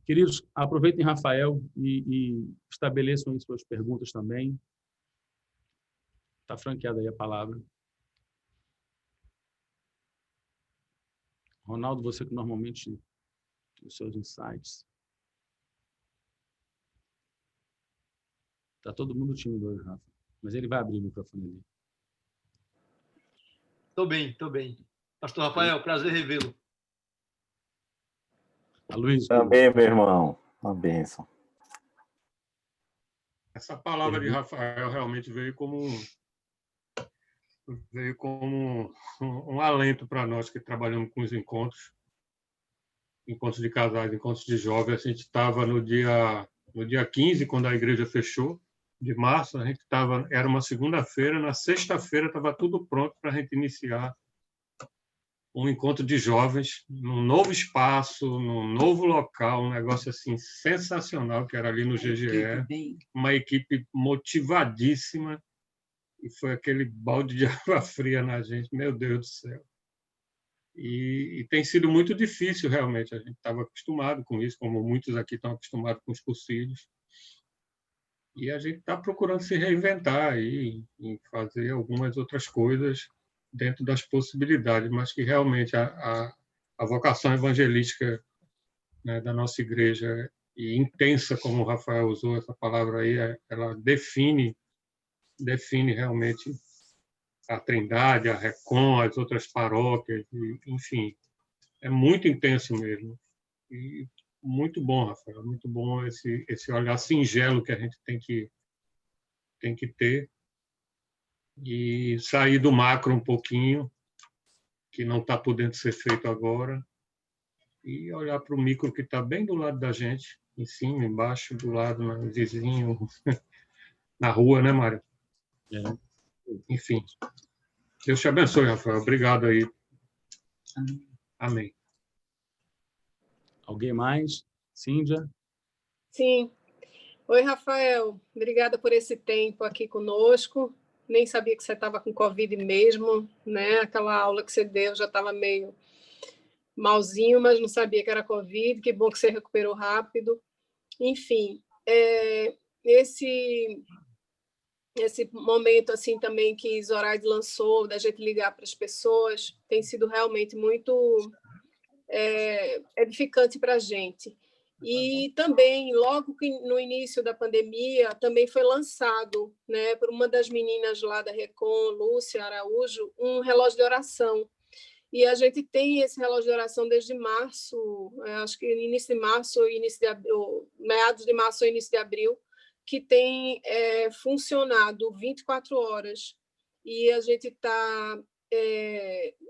Queridos, aproveitem Rafael e estabeleçam aí suas perguntas também. Está franqueada aí a palavra. Ronaldo, você que normalmente tem os seus insights. Está todo mundo tímido hoje, Rafa. Mas ele vai abrir o microfone ali. Estou bem. Pastor Rafael, prazer revê-lo. Luiz. Também, meu irmão. Uma bênção. Essa palavra de Rafael realmente veio como um alento para nós que trabalhamos com os encontros de casais, encontros de jovens. A gente estava no dia 15, quando a igreja fechou, de março, a gente estava, era uma segunda-feira, na sexta-feira estava tudo pronto para a gente iniciar um encontro de jovens num novo espaço, num novo local, um negócio assim sensacional, que era ali no GGE, uma equipe motivadíssima, e foi aquele balde de água fria na gente, meu Deus do céu. E tem sido muito difícil, realmente. A gente estava acostumado com isso, como muitos aqui estão acostumados com os cursilhos. E a gente está procurando se reinventar aí, e fazer algumas outras coisas dentro das possibilidades, mas que realmente a vocação evangelística, né, da nossa igreja, e intensa, como o Rafael usou essa palavra aí, ela define realmente a Trindade, a Recon, as outras paróquias, enfim, é muito intenso mesmo. E muito bom, Rafael, muito bom esse olhar singelo que a gente tem que ter e sair do macro um pouquinho, que não está podendo ser feito agora, e olhar para o micro que está bem do lado da gente, em cima, embaixo, do lado, no vizinho, na rua, né, Mário? É. Enfim. Deus te abençoe, Rafael. Obrigado aí. Amém. Alguém mais? Cíndia? Sim. Oi, Rafael. Obrigada por esse tempo aqui conosco. Nem sabia que você estava com Covid mesmo, né? Aquela aula que você deu já estava meio malzinho, mas não sabia que era Covid. Que bom que você recuperou rápido. Enfim, esse momento assim também que Zoraide lançou, da gente ligar para as pessoas, tem sido realmente muito edificante para a gente. E também, logo que no início da pandemia, também foi lançado, né, por uma das meninas lá da Recon, Lúcia Araújo, um relógio de oração. E a gente tem esse relógio de oração desde março, acho que início de março, meados de março ou início de abril, que tem funcionado 24 horas. E a gente está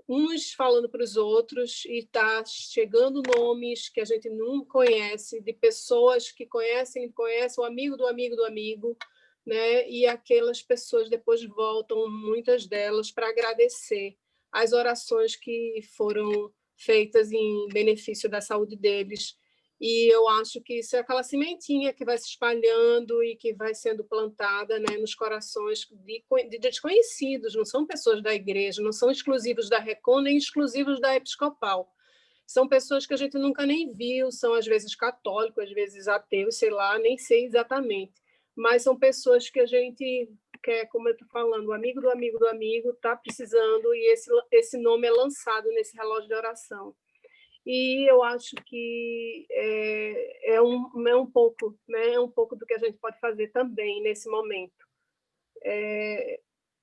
uns falando para os outros e está chegando nomes que a gente não conhece, de pessoas que conhecem o amigo do amigo do amigo, né? E aquelas pessoas depois voltam, muitas delas, para agradecer as orações que foram feitas em benefício da saúde deles. E eu acho que isso é aquela sementinha que vai se espalhando e que vai sendo plantada, né, nos corações de desconhecidos, não são pessoas da igreja, não são exclusivos da Recon, nem exclusivos da Episcopal. São pessoas que a gente nunca nem viu, são às vezes católicos, às vezes ateus, sei lá, nem sei exatamente. Mas são pessoas que a gente quer, como eu estou falando, o amigo do amigo do amigo está precisando, e esse nome é lançado nesse relógio de oração. E eu acho que é um pouco, né? É um pouco do que a gente pode fazer também nesse momento.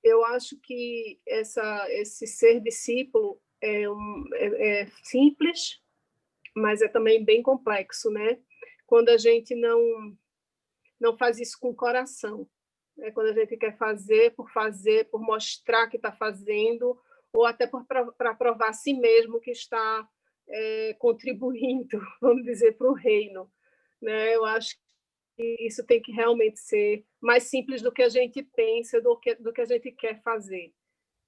Eu acho que esse ser discípulo é simples, mas é também bem complexo, né? Quando a gente não faz isso com o coração, né? Quando a gente quer fazer, por mostrar que está fazendo, ou até para provar a si mesmo que está contribuindo, vamos dizer, para o reino, né? Eu acho que isso tem que realmente ser mais simples do que a gente pensa, do que a gente quer fazer.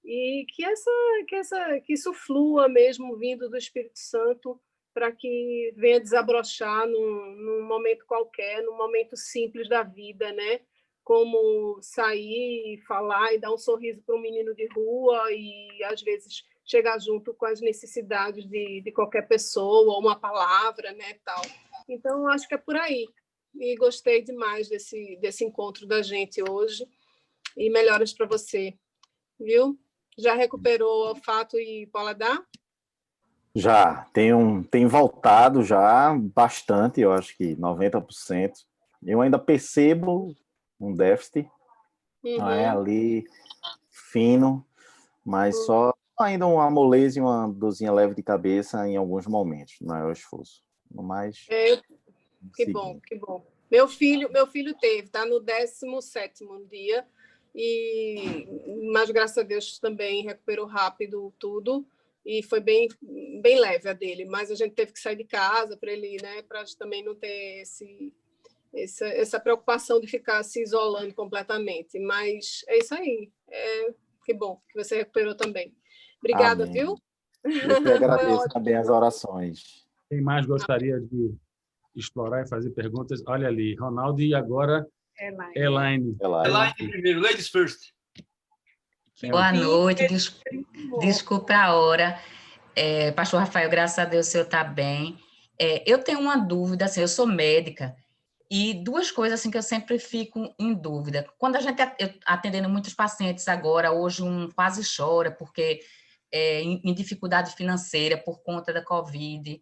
E que isso flua mesmo vindo do Espírito Santo, para que venha desabrochar num momento qualquer, num momento simples da vida, né? Como sair e falar e dar um sorriso para um menino de rua e, às vezes, chegar junto com as necessidades de qualquer pessoa, ou uma palavra, né, tal. Então, acho que é por aí. E gostei demais desse encontro da gente hoje. E melhoras para você, viu? Já recuperou olfato e paladar? Já, tem voltado já bastante, eu acho que 90%. Eu ainda percebo um déficit, não é, ali fino, mas só ainda uma moleza e uma dorzinha leve de cabeça em alguns momentos, não é o esforço. Mas que bom, que bom. Meu filho teve, está no 17º dia, mas graças a Deus também recuperou rápido tudo, e foi bem, bem leve a dele, mas a gente teve que sair de casa para ele, né, para também não ter essa preocupação de ficar se isolando completamente. Mas é isso aí. Que bom que você recuperou também. Obrigada, Amém. viu? Eu que agradeço ótimo. também as orações. Quem mais gostaria de explorar e fazer perguntas? Olha ali, Ronaldo e agora Elaine. Elaine. Elaine primeiro, ladies first. Boa noite, Primo. desculpa a hora. Pastor Rafael, graças a Deus o senhor está bem. Eu tenho uma dúvida, assim, eu sou médica, e duas coisas assim que eu sempre fico em dúvida. Quando eu atendendo muitos pacientes agora, hoje um quase chora, porque em dificuldade financeira por conta da Covid,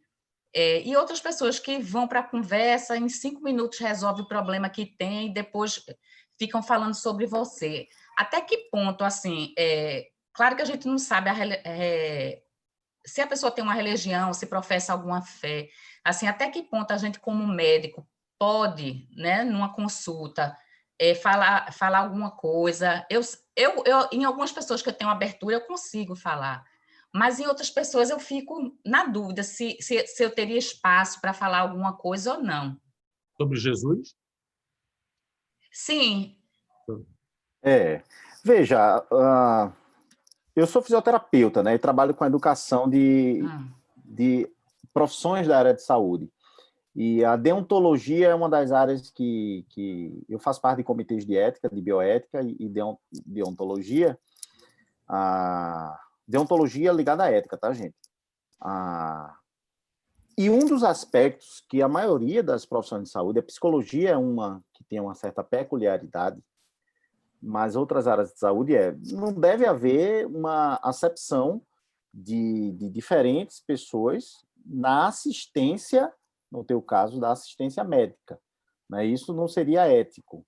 e outras pessoas que vão para a conversa, em 5 minutos resolve o problema que tem, e depois ficam falando sobre você. Até que ponto, assim, claro que a gente não sabe se a pessoa tem uma religião, se professa alguma fé, assim, até que ponto a gente, como médico, pode, né, numa consulta, falar alguma coisa. Em algumas pessoas que eu tenho abertura, eu consigo falar, mas em outras pessoas eu fico na dúvida se eu teria espaço para falar alguma coisa ou não. Sobre Jesus? Sim. Veja, eu sou fisioterapeuta, né? E trabalho com a educação de profissões da área de saúde. E a deontologia é uma das áreas que eu faço parte de comitês de ética, de bioética e deontologia. Deontologia ligada à ética, tá, gente? E um dos aspectos que a maioria das profissões de saúde, a psicologia é uma que tem uma certa peculiaridade, mas outras áreas de saúde não deve haver uma acepção de diferentes pessoas na assistência, no teu caso, da assistência médica. Né? Isso não seria ético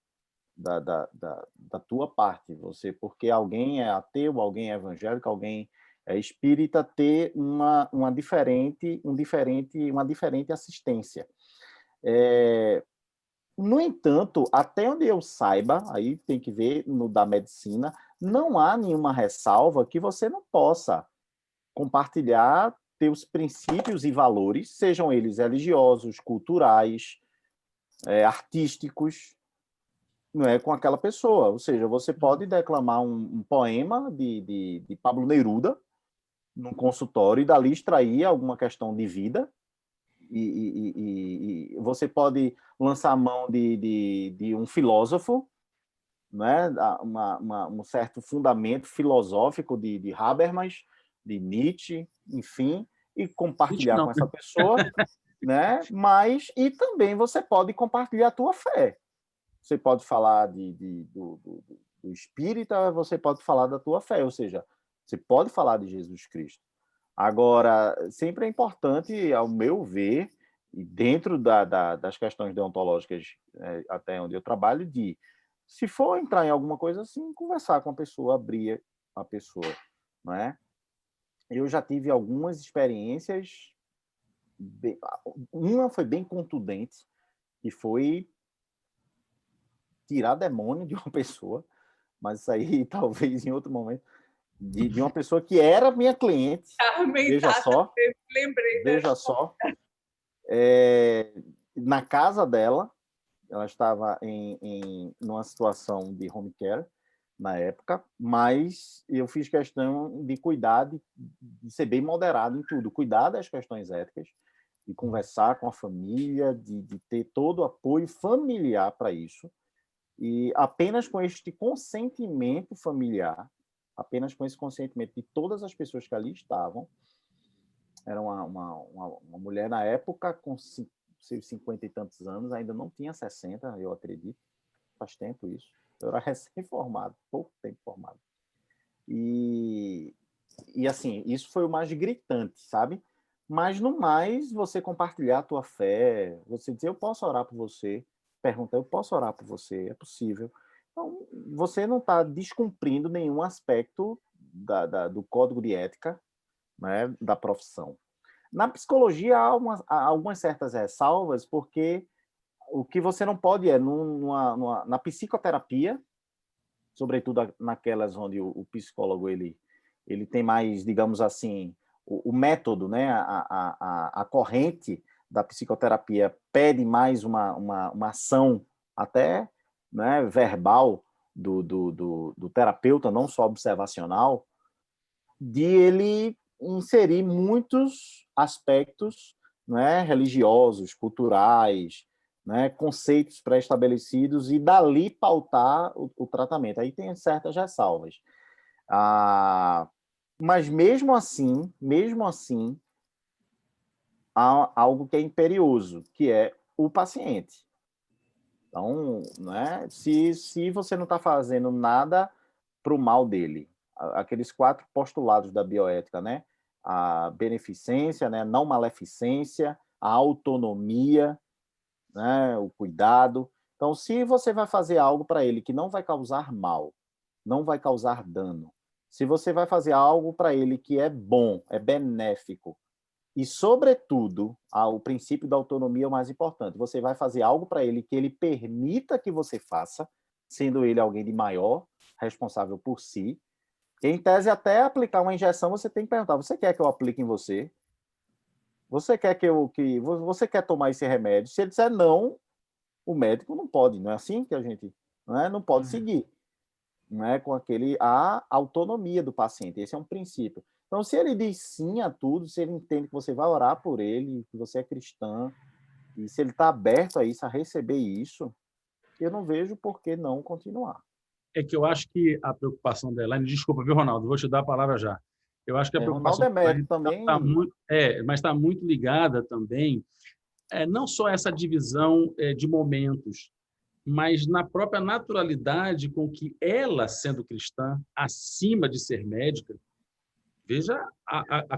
da tua parte, porque alguém é ateu, alguém é evangélico, alguém é espírita, ter uma diferente assistência. No entanto, até onde eu saiba, aí tem que ver no da medicina, não há nenhuma ressalva que você não possa compartilhar teus princípios e valores, sejam eles religiosos, culturais, artísticos, não é, com aquela pessoa. Ou seja, você pode declamar um poema de Pablo Neruda num consultório e dali extrair alguma questão de vida, e você pode lançar a mão de um filósofo, né? Um certo fundamento filosófico de Habermas, de Nietzsche, enfim, e compartilhar com essa pessoa, né? E também você pode compartilhar a tua fé. Você pode falar do espírita, você pode falar da tua fé, ou seja, você pode falar de Jesus Cristo. Agora, sempre é importante, ao meu ver, e dentro das questões deontológicas, até onde eu trabalho, se for entrar em alguma coisa assim, conversar com a pessoa, abrir a pessoa, não é? Eu já tive algumas experiências, uma foi bem contundente, que foi tirar demônio de uma pessoa, mas isso aí talvez em outro momento, de uma pessoa que era minha cliente. Veja só, na casa dela, ela estava numa situação de home care na época, mas eu fiz questão de cuidar, de ser bem moderado em tudo, cuidar das questões éticas, de conversar com a família, de ter todo o apoio familiar para isso, e apenas com este consentimento familiar, apenas com esse consentimento de todas as pessoas que ali estavam. Era uma mulher na época com seus 50 e tantos anos, ainda não tinha 60, eu acredito, faz tempo isso. Eu era recém-formado, pouco tempo formado. E assim, isso foi o mais gritante, sabe? Mas no mais, você compartilhar a tua fé, você dizer, eu posso orar por você, perguntar, eu posso orar por você, é possível. Então, você não está descumprindo nenhum aspecto do código de ética, né, da profissão. Na psicologia, há algumas certas ressalvas, porque o que você não pode na psicoterapia, sobretudo naquelas onde o psicólogo ele tem mais, digamos assim, o método, né, a corrente da psicoterapia pede mais uma ação até, né, verbal do terapeuta, não só observacional, de ele inserir muitos aspectos, não é, religiosos, culturais, né, conceitos pré-estabelecidos e dali pautar o tratamento. Aí tem certas ressalvas. Mas mesmo assim, há algo que é imperioso, que é o paciente. Então, né, se você não está fazendo nada para o mal dele, aqueles 4 postulados da bioética, né? A beneficência, né? Não maleficência, a autonomia, né? O cuidado. Então, se você vai fazer algo para ele que não vai causar mal, não vai causar dano, se você vai fazer algo para ele que é bom, é benéfico, e, sobretudo, o princípio da autonomia é o mais importante. Você vai fazer algo para ele que ele permita que você faça, sendo ele alguém de maior, responsável por si. Em tese, até aplicar uma injeção, você tem que perguntar: você quer que eu aplique em você? Você quer você quer tomar esse remédio? Se ele disser não, o médico não pode. Não é assim que a gente não pode seguir. Não é com a autonomia do paciente. Esse é um princípio. Então, se ele diz sim a tudo, se ele entende que você vai orar por ele, que você é cristã, e se ele está aberto a isso, a receber isso, eu não vejo por que não continuar. É que eu acho que a preocupação da Elaine... Desculpa, viu, Ronaldo? Vou te dar a palavra já. Eu acho que a preocupação Ronaldo é médico também. mas está muito ligada também, não só essa divisão de momentos, mas na própria naturalidade com que ela, sendo cristã, acima de ser médica, veja a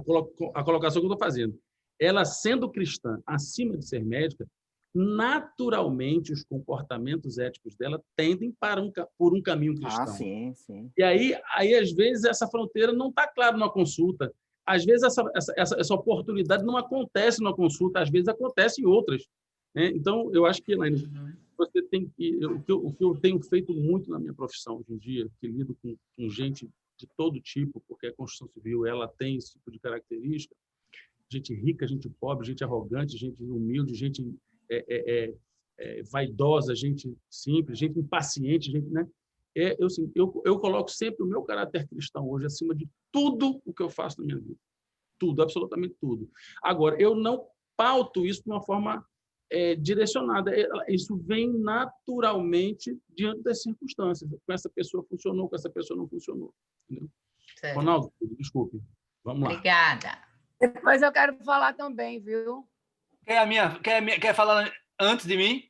colocação que eu estou fazendo. Ela, sendo cristã, acima de ser médica, naturalmente os comportamentos éticos dela tendem por um caminho cristão. Sim, sim. E aí, às vezes, essa fronteira não está clara na consulta. Às vezes, essa oportunidade não acontece na consulta, às vezes acontece em outras. Né? Então, eu acho que, Elaine, você tem que... O que eu tenho feito muito na minha profissão hoje em dia, que lido com gente de todo tipo, porque a construção civil ela tem esse tipo de característica, gente rica, gente pobre, gente arrogante, gente humilde, gente vaidosa, gente simples, gente impaciente, gente, né? Eu coloco sempre o meu caráter cristão hoje acima de tudo o que eu faço na minha vida. Tudo, absolutamente tudo. Agora, eu não pauto isso de uma forma direcionada. Isso vem naturalmente diante das circunstâncias. Com essa pessoa funcionou, com essa pessoa não funcionou. Entendeu? Ronaldo, desculpe. Vamos lá. Obrigada. Depois eu quero falar também, viu? Quer falar antes de mim?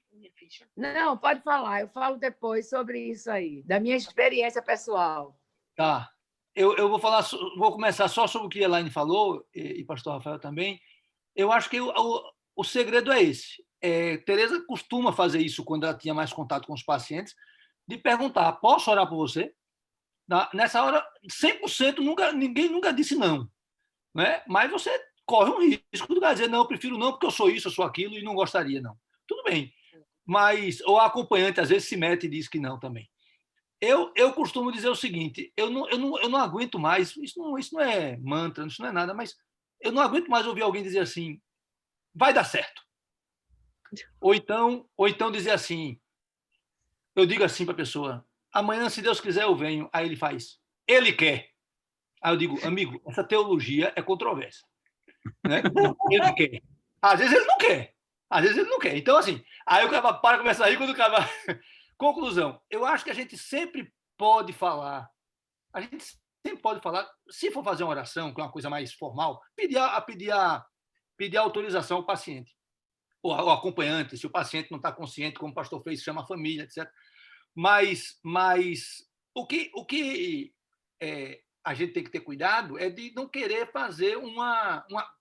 Não, pode falar. Eu falo depois sobre isso aí, da minha experiência pessoal. Tá. Eu vou começar só sobre o que a Elaine falou, e pastor Rafael também. Eu acho que o segredo é esse. Tereza costuma fazer isso quando ela tinha mais contato com os pacientes, de perguntar: posso orar por você? Nessa hora, 100% ninguém nunca disse não. Né? Mas você corre um risco de dizer: não, eu prefiro não, porque eu sou isso, eu sou aquilo, e não gostaria, não. Tudo bem. Mas o acompanhante, às vezes, se mete e diz que não também. Eu costumo dizer o seguinte: eu não aguento mais, isso não é mantra, isso não é nada, mas eu não aguento mais ouvir alguém dizer assim: vai dar certo. Ou então dizer assim, eu digo assim para a pessoa: amanhã, se Deus quiser, eu venho. Aí ele faz: ele quer. Aí eu digo: amigo, essa teologia é controversa. Né? Ele quer. Às vezes ele não quer. Às vezes ele não quer. Então, assim, aí o cara para começar a rir quando o cara... Conclusão, eu acho que a gente sempre pode falar, se for fazer uma oração, que é uma coisa mais formal, pedir a autorização ao paciente, ou ao acompanhante, se o paciente não está consciente, como o pastor fez, chama a família, etc. Mas o que a gente tem que ter cuidado é de não querer fazer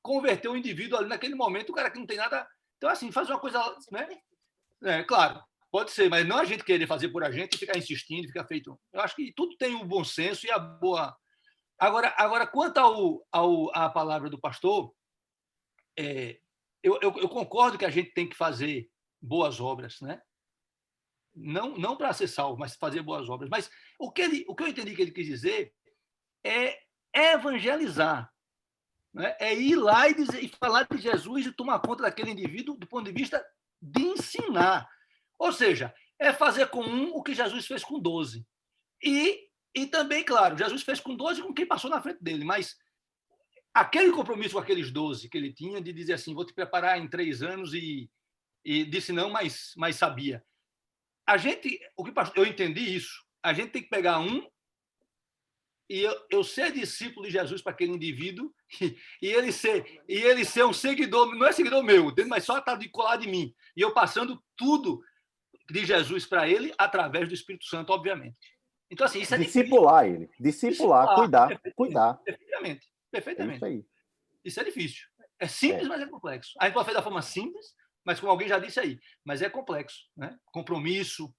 converter o indivíduo ali naquele momento, o cara que não tem nada... Então, assim, fazer uma coisa... Né? Claro, pode ser, mas não a gente querer fazer por a gente e ficar insistindo, ficar feito... Eu acho que tudo tem o bom senso e a boa... Agora quanto à palavra do pastor, eu concordo que a gente tem que fazer boas obras, né? Não para ser salvo, mas fazer boas obras. Mas o que eu entendi que ele quis dizer é evangelizar, né? É ir lá e falar de Jesus e tomar conta daquele indivíduo do ponto de vista de ensinar. Ou seja, é fazer com o que Jesus fez com 12. E também, claro, Jesus fez com 12 com quem passou na frente dele, mas aquele compromisso com aqueles 12 que ele tinha, de dizer assim, vou te preparar em 3 anos, e disse não, mas sabia. Eu entendi isso. A gente tem que pegar e eu ser discípulo de Jesus para aquele indivíduo e ele ser um seguidor, não é seguidor meu, mas só estar colado de mim. E eu passando tudo de Jesus para ele através do Espírito Santo, obviamente. Então, assim, isso é discipular difícil. ele, discipular, cuidar. Perfeitamente. É isso aí. Isso é difícil. É simples, mas é complexo. A gente pode fazer da forma simples, mas como alguém já disse aí, mas é complexo, né? Compromisso,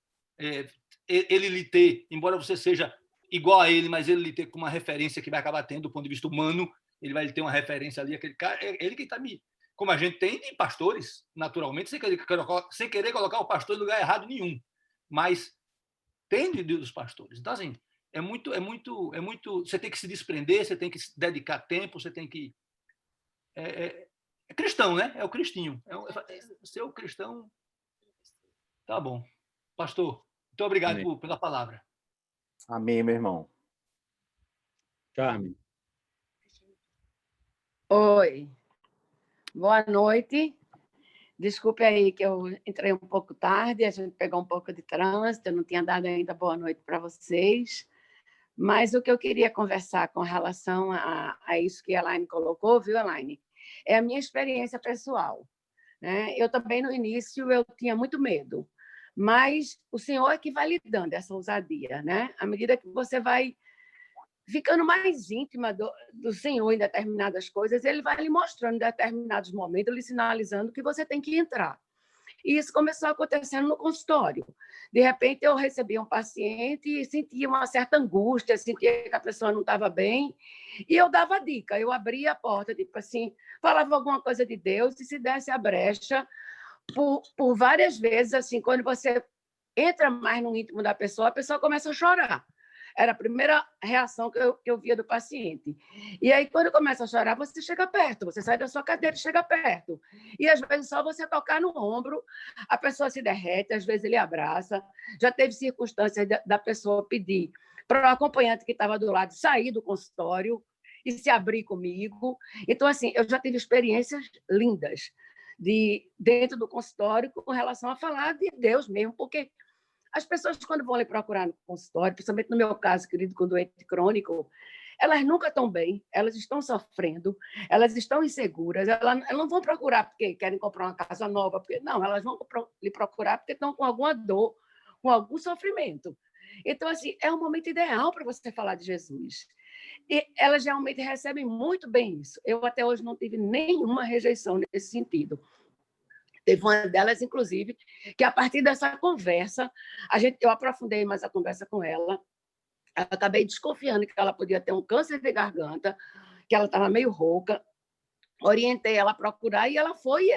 ele lhe ter, embora você seja igual a ele, mas ele lhe ter como uma referência que vai acabar tendo do ponto de vista humano, ele vai ter uma referência ali, aquele cara, ele que está me... Como a gente tem de pastores, naturalmente, sem querer colocar o pastor em lugar errado nenhum, mas tem dos pastores. Então, assim, é muito... Você tem que se desprender, você tem que se dedicar tempo, você tem que... É cristão, né? É o cristinho. Ser o cristão... Tá bom. Pastor, muito obrigado pela palavra. Amém, meu irmão. Carmen. Oi. Boa noite. Desculpe aí que eu entrei um pouco tarde, a gente pegou um pouco de trânsito, eu não tinha dado ainda boa noite para vocês, mas o que eu queria conversar com relação a isso que a Elaine colocou, viu, Elaine? É a minha experiência pessoal, né? Eu também, no início, eu tinha muito medo, mas o Senhor é que vai lhe dando essa ousadia, né? À medida que você vai ficando mais íntima do Senhor em determinadas coisas, ele vai lhe mostrando em determinados momentos, lhe sinalizando que você tem que entrar. E isso começou acontecendo no consultório. De repente, eu recebia um paciente e sentia uma certa angústia, sentia que a pessoa não estava bem, e eu dava dica, eu abria a porta, tipo assim, falava alguma coisa de Deus, e se desse a brecha, por várias vezes, assim, quando você entra mais no íntimo da pessoa, a pessoa começa a chorar. Era a primeira reação que eu via do paciente. E aí, quando começa a chorar, você chega perto, você sai da sua cadeira e chega perto. E, às vezes, só você tocar no ombro, a pessoa se derrete, às vezes ele abraça. Já teve circunstâncias da pessoa pedir para o acompanhante que estava do lado sair do consultório e se abrir comigo. Então, assim, eu já tive experiências lindas dentro do consultório com relação a falar de Deus mesmo, porque as pessoas, quando vão lhe procurar no consultório, principalmente no meu caso, querido, com doente crônico, elas nunca estão bem, elas estão sofrendo, elas estão inseguras, elas não vão procurar porque querem comprar uma casa nova, não, elas vão lhe procurar porque estão com alguma dor, com algum sofrimento. Então, assim, é um momento ideal para você falar de Jesus. E elas realmente recebem muito bem isso. Eu até hoje não tive nenhuma rejeição nesse sentido. Teve uma delas, inclusive, que a partir dessa conversa, eu aprofundei mais a conversa com ela, acabei desconfiando que ela podia ter um câncer de garganta, que ela estava meio rouca, orientei ela a procurar, e ela foi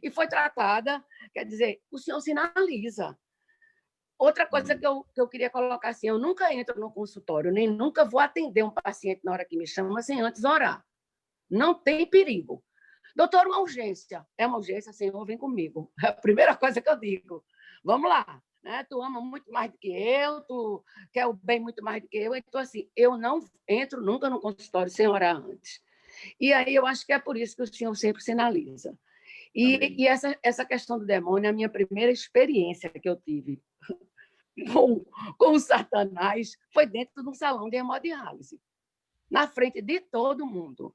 e foi tratada. Quer dizer, o Senhor sinaliza. Outra coisa que eu queria colocar assim, eu nunca entro no consultório, nem nunca vou atender um paciente na hora que me chama sem antes orar. Não tem perigo. Doutor, uma urgência. É uma urgência, Senhor, vem comigo. É a primeira coisa que eu digo. Vamos lá. Né? Tu ama muito mais do que eu, tu quer o bem muito mais do que eu. Então, assim, eu não entro nunca no consultório sem orar antes. E aí eu acho que é por isso que o Senhor sempre sinaliza. E essa questão do demônio é a minha primeira experiência que eu tive com o Satanás foi dentro de um salão de hemodiálise, na frente de todo mundo.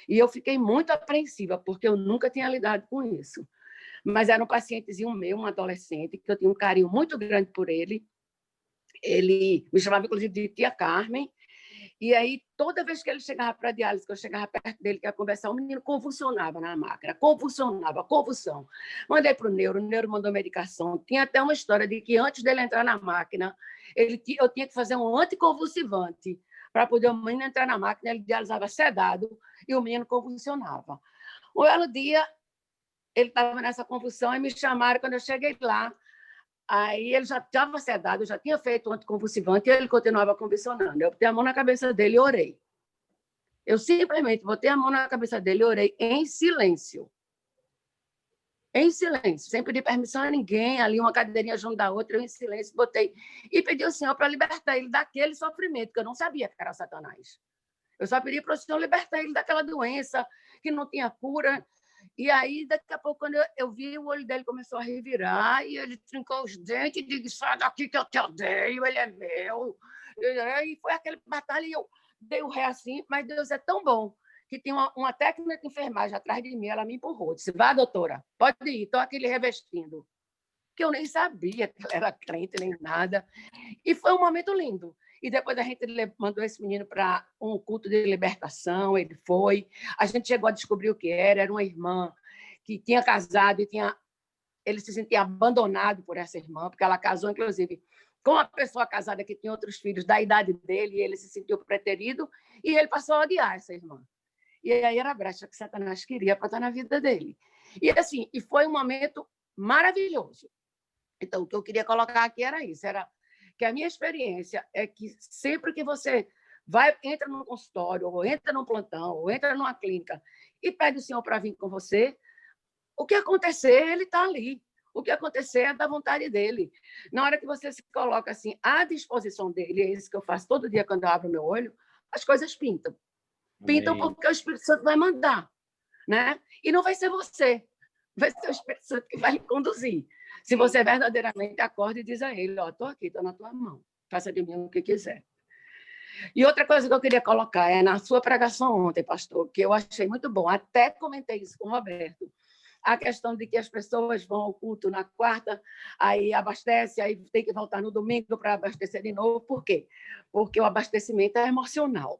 E eu fiquei muito apreensiva, porque eu nunca tinha lidado com isso. Mas era um pacientezinho meu, um adolescente, que eu tinha um carinho muito grande por ele. Ele me chamava, inclusive, de tia Carmen. E aí, toda vez que ele chegava para a diálise, que eu chegava perto dele, que ia conversar, o menino convulsionava na máquina, convulsão. Mandei para o neuro mandou medicação. Tinha até uma história de que, antes dele entrar na máquina, eu tinha que fazer um anticonvulsivante, para poder o menino entrar na máquina, ele dialisava sedado e o menino convulsionava. Um belo dia, ele estava nessa convulsão e me chamaram quando eu cheguei lá. Aí ele já estava sedado, eu já tinha feito o anticonvulsivante e ele continuava convulsionando. Eu botei a mão na cabeça dele e orei. Eu simplesmente botei a mão na cabeça dele e orei em silêncio. Em silêncio, sem pedir permissão a ninguém, ali uma cadeirinha junto da outra, eu em silêncio botei. E pedi ao Senhor para libertar ele daquele sofrimento, que eu não sabia que era Satanás. Eu só pedi para o Senhor libertar ele daquela doença que não tinha cura. E aí, daqui a pouco, quando eu vi, o olho dele começou a revirar e ele trincou os dentes e disse: sai daqui que eu te odeio, ele é meu. E foi aquele batalha e eu dei o ré assim, mas Deus é tão bom que tinha uma técnica de enfermagem atrás de mim, ela me empurrou. Disse: vá, doutora, pode ir, estou aqui lhe revestindo. Que eu nem sabia que eu era crente nem nada. E foi um momento lindo. E depois a gente mandou esse menino para um culto de libertação, ele foi. A gente chegou a descobrir o que era uma irmã que tinha casado e ele se sentia abandonado por essa irmã, porque ela casou, inclusive, com uma pessoa casada que tinha outros filhos da idade dele, e ele se sentiu preterido, e ele passou a odiar essa irmã. E aí era a brecha que Satanás queria para estar na vida dele. E assim, e foi um momento maravilhoso. Então, o que eu queria colocar aqui era isso, era que a minha experiência é que sempre que você entra num consultório, ou entra num plantão, ou entra numa clínica e pede o Senhor para vir com você, o que acontecer, ele está ali. O que acontecer é da vontade dele. Na hora que você se coloca assim à disposição dele, é isso que eu faço todo dia quando eu abro meu olho, as coisas pintam. Pintam porque o Espírito Santo vai mandar, né? E não vai ser você, vai ser o Espírito Santo que vai lhe conduzir. Se você verdadeiramente acorda e diz a ele: ó, estou aqui, estou na tua mão, faça de mim o que quiser. E outra coisa que eu queria colocar é na sua pregação ontem, pastor, que eu achei muito bom, até comentei isso com o Roberto, a questão de que as pessoas vão ao culto na quarta, aí abastece, aí tem que voltar no domingo para abastecer de novo. Por quê? Porque o abastecimento é emocional.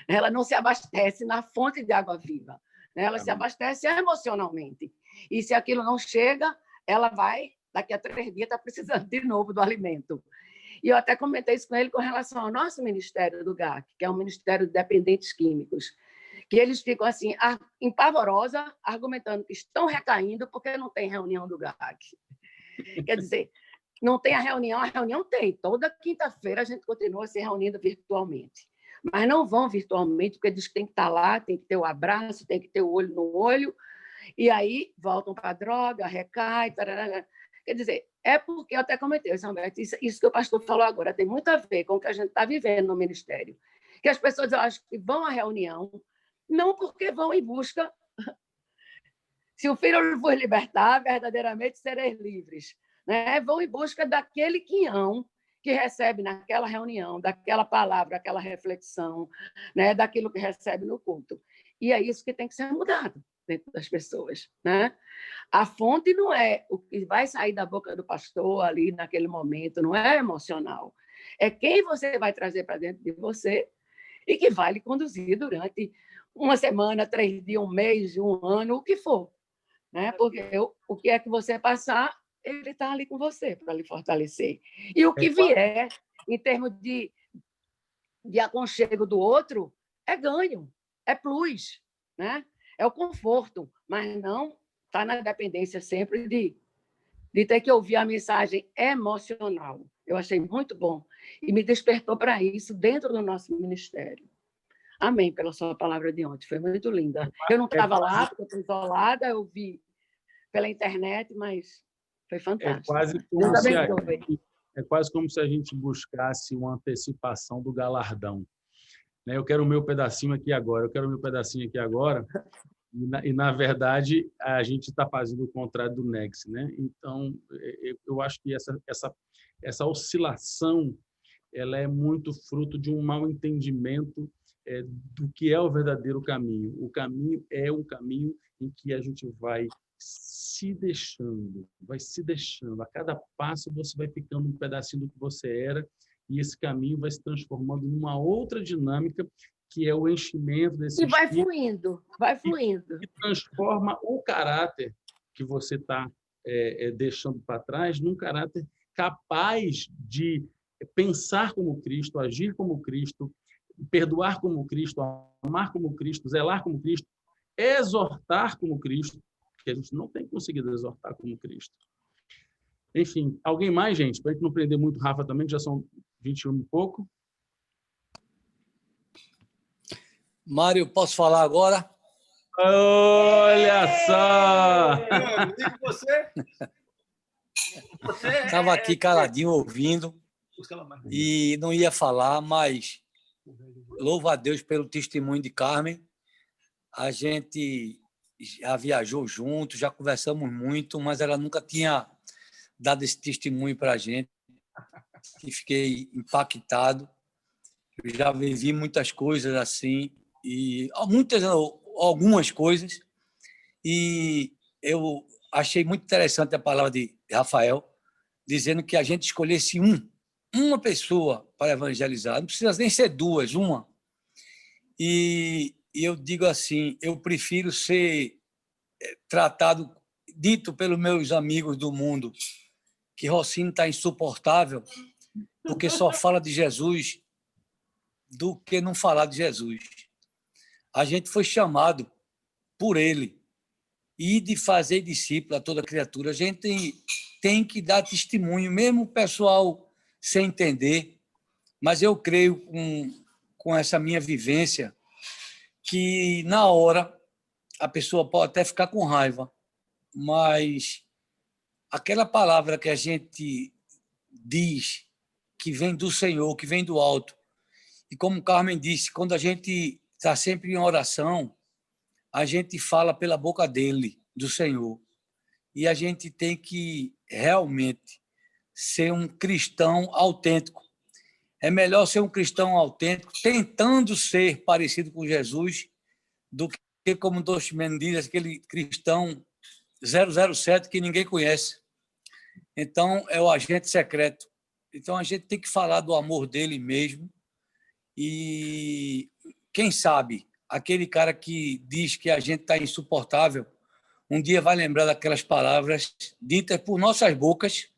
Ela não se abastece na fonte de água viva, ela se abastece emocionalmente. E se aquilo não chega, ela vai, daqui a 3 dias, está precisando de novo do alimento. E eu até comentei isso com ele com relação ao nosso ministério do GAC, que é um Ministério de Dependentes Químicos, que eles ficam assim, em pavorosa, argumentando que estão recaindo porque não tem reunião do GAC. Quer dizer, não tem a reunião tem. Toda quinta-feira a gente continua se reunindo virtualmente. Mas não vão virtualmente, porque diz que tem que estar lá, tem que ter o abraço, tem que ter o olho no olho, e aí voltam para a droga, recai, tarará. Quer dizer, é porque eu até comentei, isso que o pastor falou agora tem muito a ver com o que a gente está vivendo no ministério. Que as pessoas, eu acho, que vão à reunião, não porque vão em busca. Se o Filho vos libertar, verdadeiramente sereis livres. Né? Vão em busca daquele quinhão que recebe naquela reunião, daquela palavra, aquela reflexão, né? Daquilo que recebe no culto. E é isso que tem que ser mudado dentro das pessoas. Né? A fonte não é o que vai sair da boca do pastor ali naquele momento, não é emocional. É quem você vai trazer para dentro de você e que vai lhe conduzir durante uma semana, 3 dias, um mês, um ano, o que for. Né? Porque o que é que você passar, ele está ali com você para lhe fortalecer. E o que vier, em termos de aconchego do outro, é ganho, é plus, né? É o conforto, mas não está na dependência sempre de ter que ouvir a mensagem emocional. Eu achei muito bom e me despertou para isso dentro do nosso ministério. Amém pela sua palavra de ontem, foi muito linda. Eu não estava lá, porque eu estou isolada, eu vi pela internet, mas foi fantástico. É quase como se a gente buscasse uma antecipação do galardão. Eu quero o meu pedacinho aqui agora, e na verdade, a gente está fazendo o contrário do Nex. Né? Então, eu acho que essa oscilação ela é muito fruto de um mau entendimento do que é o verdadeiro caminho. O caminho é um caminho em que a gente vai se deixando. A cada passo você vai ficando um pedacinho do que você era e esse caminho vai se transformando numa outra dinâmica que é o enchimento desse espírito. E vai fluindo. E transforma o caráter que você está deixando para trás num caráter capaz de pensar como Cristo, agir como Cristo, perdoar como Cristo, amar como Cristo, zelar como Cristo, exortar como Cristo, que a gente não tem conseguido exortar como Cristo. Enfim, alguém mais, gente? Para a gente não prender muito Rafa também, que já são 21 e pouco. Mário, posso falar agora? Olha só! Estava aqui caladinho ouvindo e não ia falar, mas louvo a Deus pelo testemunho de Carmen. A gente já viajou junto, já conversamos muito, mas ela nunca tinha dado esse testemunho para a gente. E fiquei impactado. Eu já vivi muitas coisas assim, e algumas coisas, e eu achei muito interessante a palavra de Rafael, dizendo que a gente escolhesse uma pessoa para evangelizar, não precisa nem ser duas, uma. E eu digo assim, eu prefiro ser dito pelos meus amigos do mundo, que Rocinho está insuportável, porque só fala de Jesus, do que não falar de Jesus. A gente foi chamado por ele e de fazer discípulo a toda criatura. A gente tem que dar testemunho, mesmo o pessoal sem entender, mas eu creio com essa minha vivência que na hora a pessoa pode até ficar com raiva, mas aquela palavra que a gente diz que vem do Senhor, que vem do alto, e como Carmen disse, quando a gente está sempre em oração, a gente fala pela boca dele, do Senhor. E a gente tem que realmente ser um cristão autêntico. É melhor ser um cristão autêntico, tentando ser parecido com Jesus, do que, como Dostoiévski diz, aquele cristão 007 que ninguém conhece. Então, é o agente secreto. Então, a gente tem que falar do amor dele mesmo. E, quem sabe, aquele cara que diz que a gente está insuportável, um dia vai lembrar daquelas palavras ditas por nossas bocas,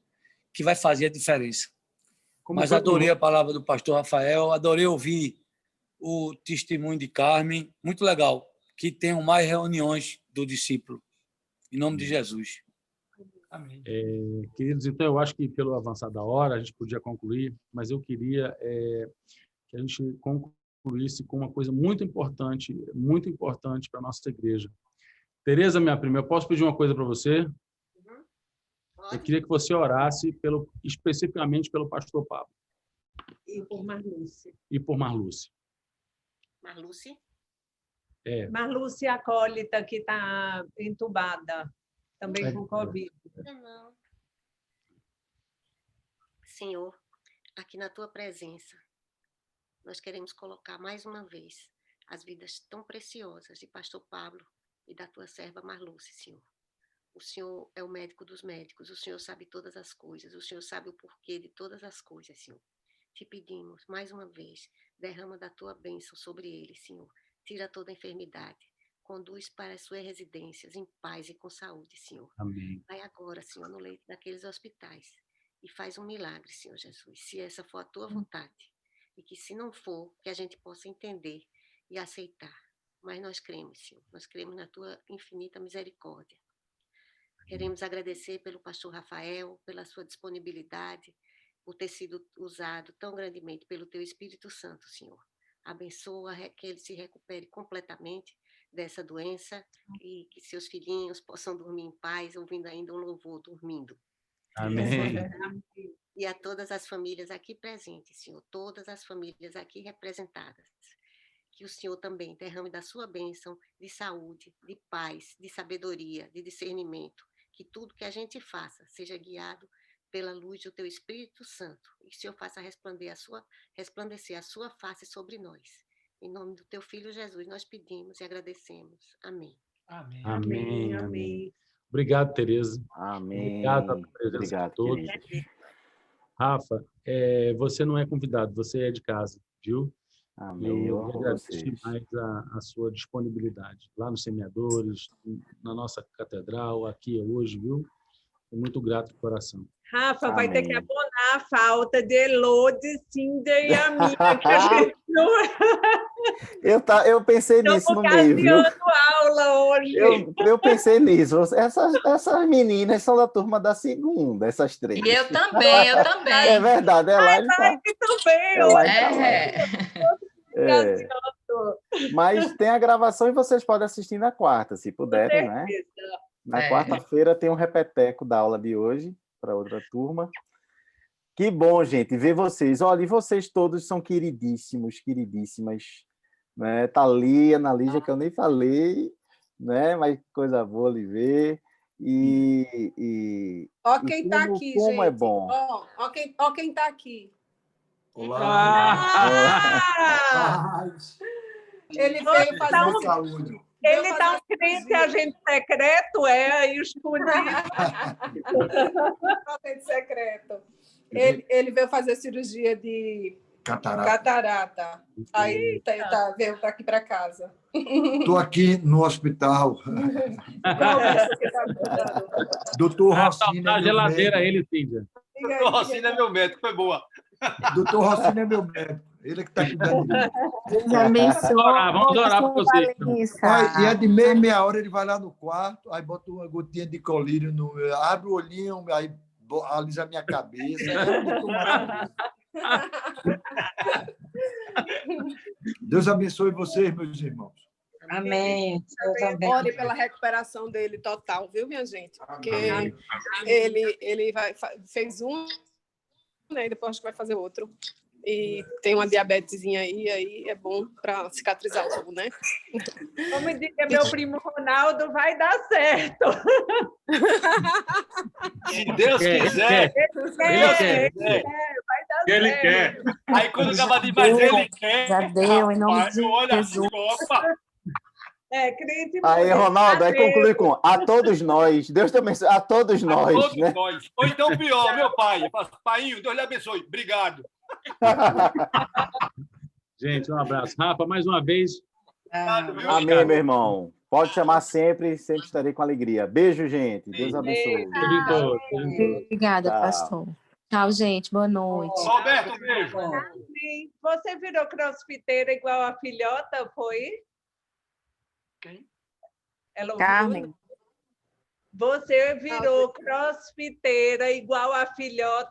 que vai fazer a diferença. Mas adorei a palavra do pastor Rafael, adorei ouvir o testemunho de Carmen, muito legal, que tenham mais reuniões do discípulo, em nome de Jesus. Amém. Queridos, então eu acho que pelo avançar da hora a gente podia concluir, mas eu queria que a gente concluísse com uma coisa muito importante para a nossa igreja. Tereza, minha prima, eu posso pedir uma coisa para você? Eu queria que você orasse especificamente pelo pastor Pablo. E por Marluce. E por Marluce. Marluce? Marluce acólita, que está entubada, também com Covid. Não. Senhor, aqui na tua presença, nós queremos colocar mais uma vez as vidas tão preciosas de pastor Pablo e da tua serva Marluce, Senhor. O Senhor é o médico dos médicos, o Senhor sabe todas as coisas, o Senhor sabe o porquê de todas as coisas, Senhor. Te pedimos, mais uma vez, derrama da tua bênção sobre ele, Senhor. Tira toda a enfermidade, conduz para as suas residências em paz e com saúde, Senhor. Amém. Vai agora, Senhor, no leito daqueles hospitais e faz um milagre, Senhor Jesus, se essa for a tua vontade. E que se não for, que a gente possa entender e aceitar. Mas nós cremos, Senhor, nós cremos na tua infinita misericórdia. Queremos agradecer pelo pastor Rafael, pela sua disponibilidade, por ter sido usado tão grandemente pelo teu Espírito Santo, Senhor. Abençoa que ele se recupere completamente dessa doença e que seus filhinhos possam dormir em paz, ouvindo ainda um louvor dormindo. Amém. E a todas as famílias aqui presentes, Senhor, todas as famílias aqui representadas, que o Senhor também derrame da sua bênção de saúde, de paz, de sabedoria, de discernimento, que tudo que a gente faça seja guiado pela luz do teu Espírito Santo, e que o Senhor faça resplandecer a sua face sobre nós. Em nome do teu Filho Jesus, nós pedimos e agradecemos. Amém. Amém. Amém. Amém. Obrigado, Tereza. Amém. Obrigado pela presença de todos. Queridos. Rafa, você não é convidado, você é de casa, viu? Amém. Eu Eu amo agradeço vocês. mais a sua disponibilidade lá nos Semeadores, na nossa catedral, aqui hoje, viu? Estou muito grato de coração. Rafa, vai ter que Amém. abonar a falta de Elode, Cíndia e a minha, que a gente não Eu pensei nisso no meio, viu? ocasiando aula hoje. Eu pensei nisso. Essas meninas são da turma da segunda, essas três. E eu também. É verdade, Elaine tá. E também, Elaine tá lá. É. Mas tem a gravação e vocês podem assistir na quarta, se puderem, né? Na quarta-feira tem um repeteco da aula de hoje para outra turma. Que bom, gente, ver vocês. Olha, e vocês todos são queridíssimos, queridíssimas. Né? Thalia, Ana Lígia, que eu nem falei, né? Mas coisa boa lhe ver. Ó quem está aqui, como gente. É bom. Ó quem está aqui. Olá! Ele veio fazer saúde. Ele dá um crente agente secreto, escondido. Agente secreto. Ele veio fazer cirurgia de catarata. Aí veio aqui para casa. Estou aqui no hospital. Doutor Rossini a é meu geladeira médico. ele, Cíndia. Doutor Rossini é meu médico, foi boa. Doutor Rossini é meu médico. Ele que está cuidando de mim. Deus abençoe. Vamos orar por você. E é de meia hora ele vai lá no quarto, aí bota uma gotinha de colírio, abre o olhinho, aí alisa a minha cabeça. Deus abençoe vocês, meus irmãos. Amém. Deus abençoe. Ore pela recuperação dele total, viu, minha gente? Porque ele fez um, né, e depois acho que vai fazer outro. E tem uma diabetesinha aí é bom para cicatrizar logo, né? Como diria meu primo Ronaldo, vai dar certo. Se Deus quiser. Ele quer. Aí quando acaba de mais ele quer. Já deu, em nome de olha Jesus. assim, opa. Crente. Aí, Ronaldo, aí conclui com a todos nós. Deus te abençoe. A todos nós. Todos né? nós. Ou então pior, meu pai. Painho, Deus lhe abençoe. Obrigado. Gente, um abraço. Rafa, mais uma vez. Amém, meu irmão. Pode chamar sempre estarei com alegria. Beijo, gente. Deus abençoe. Obrigada, Tchau. pastor. Tchau, gente. Boa noite. Roberto, um beijo. Você virou crossfiteira igual a filhota, foi? Quem? Ela Carmen. Você virou crossfiteira igual a filhota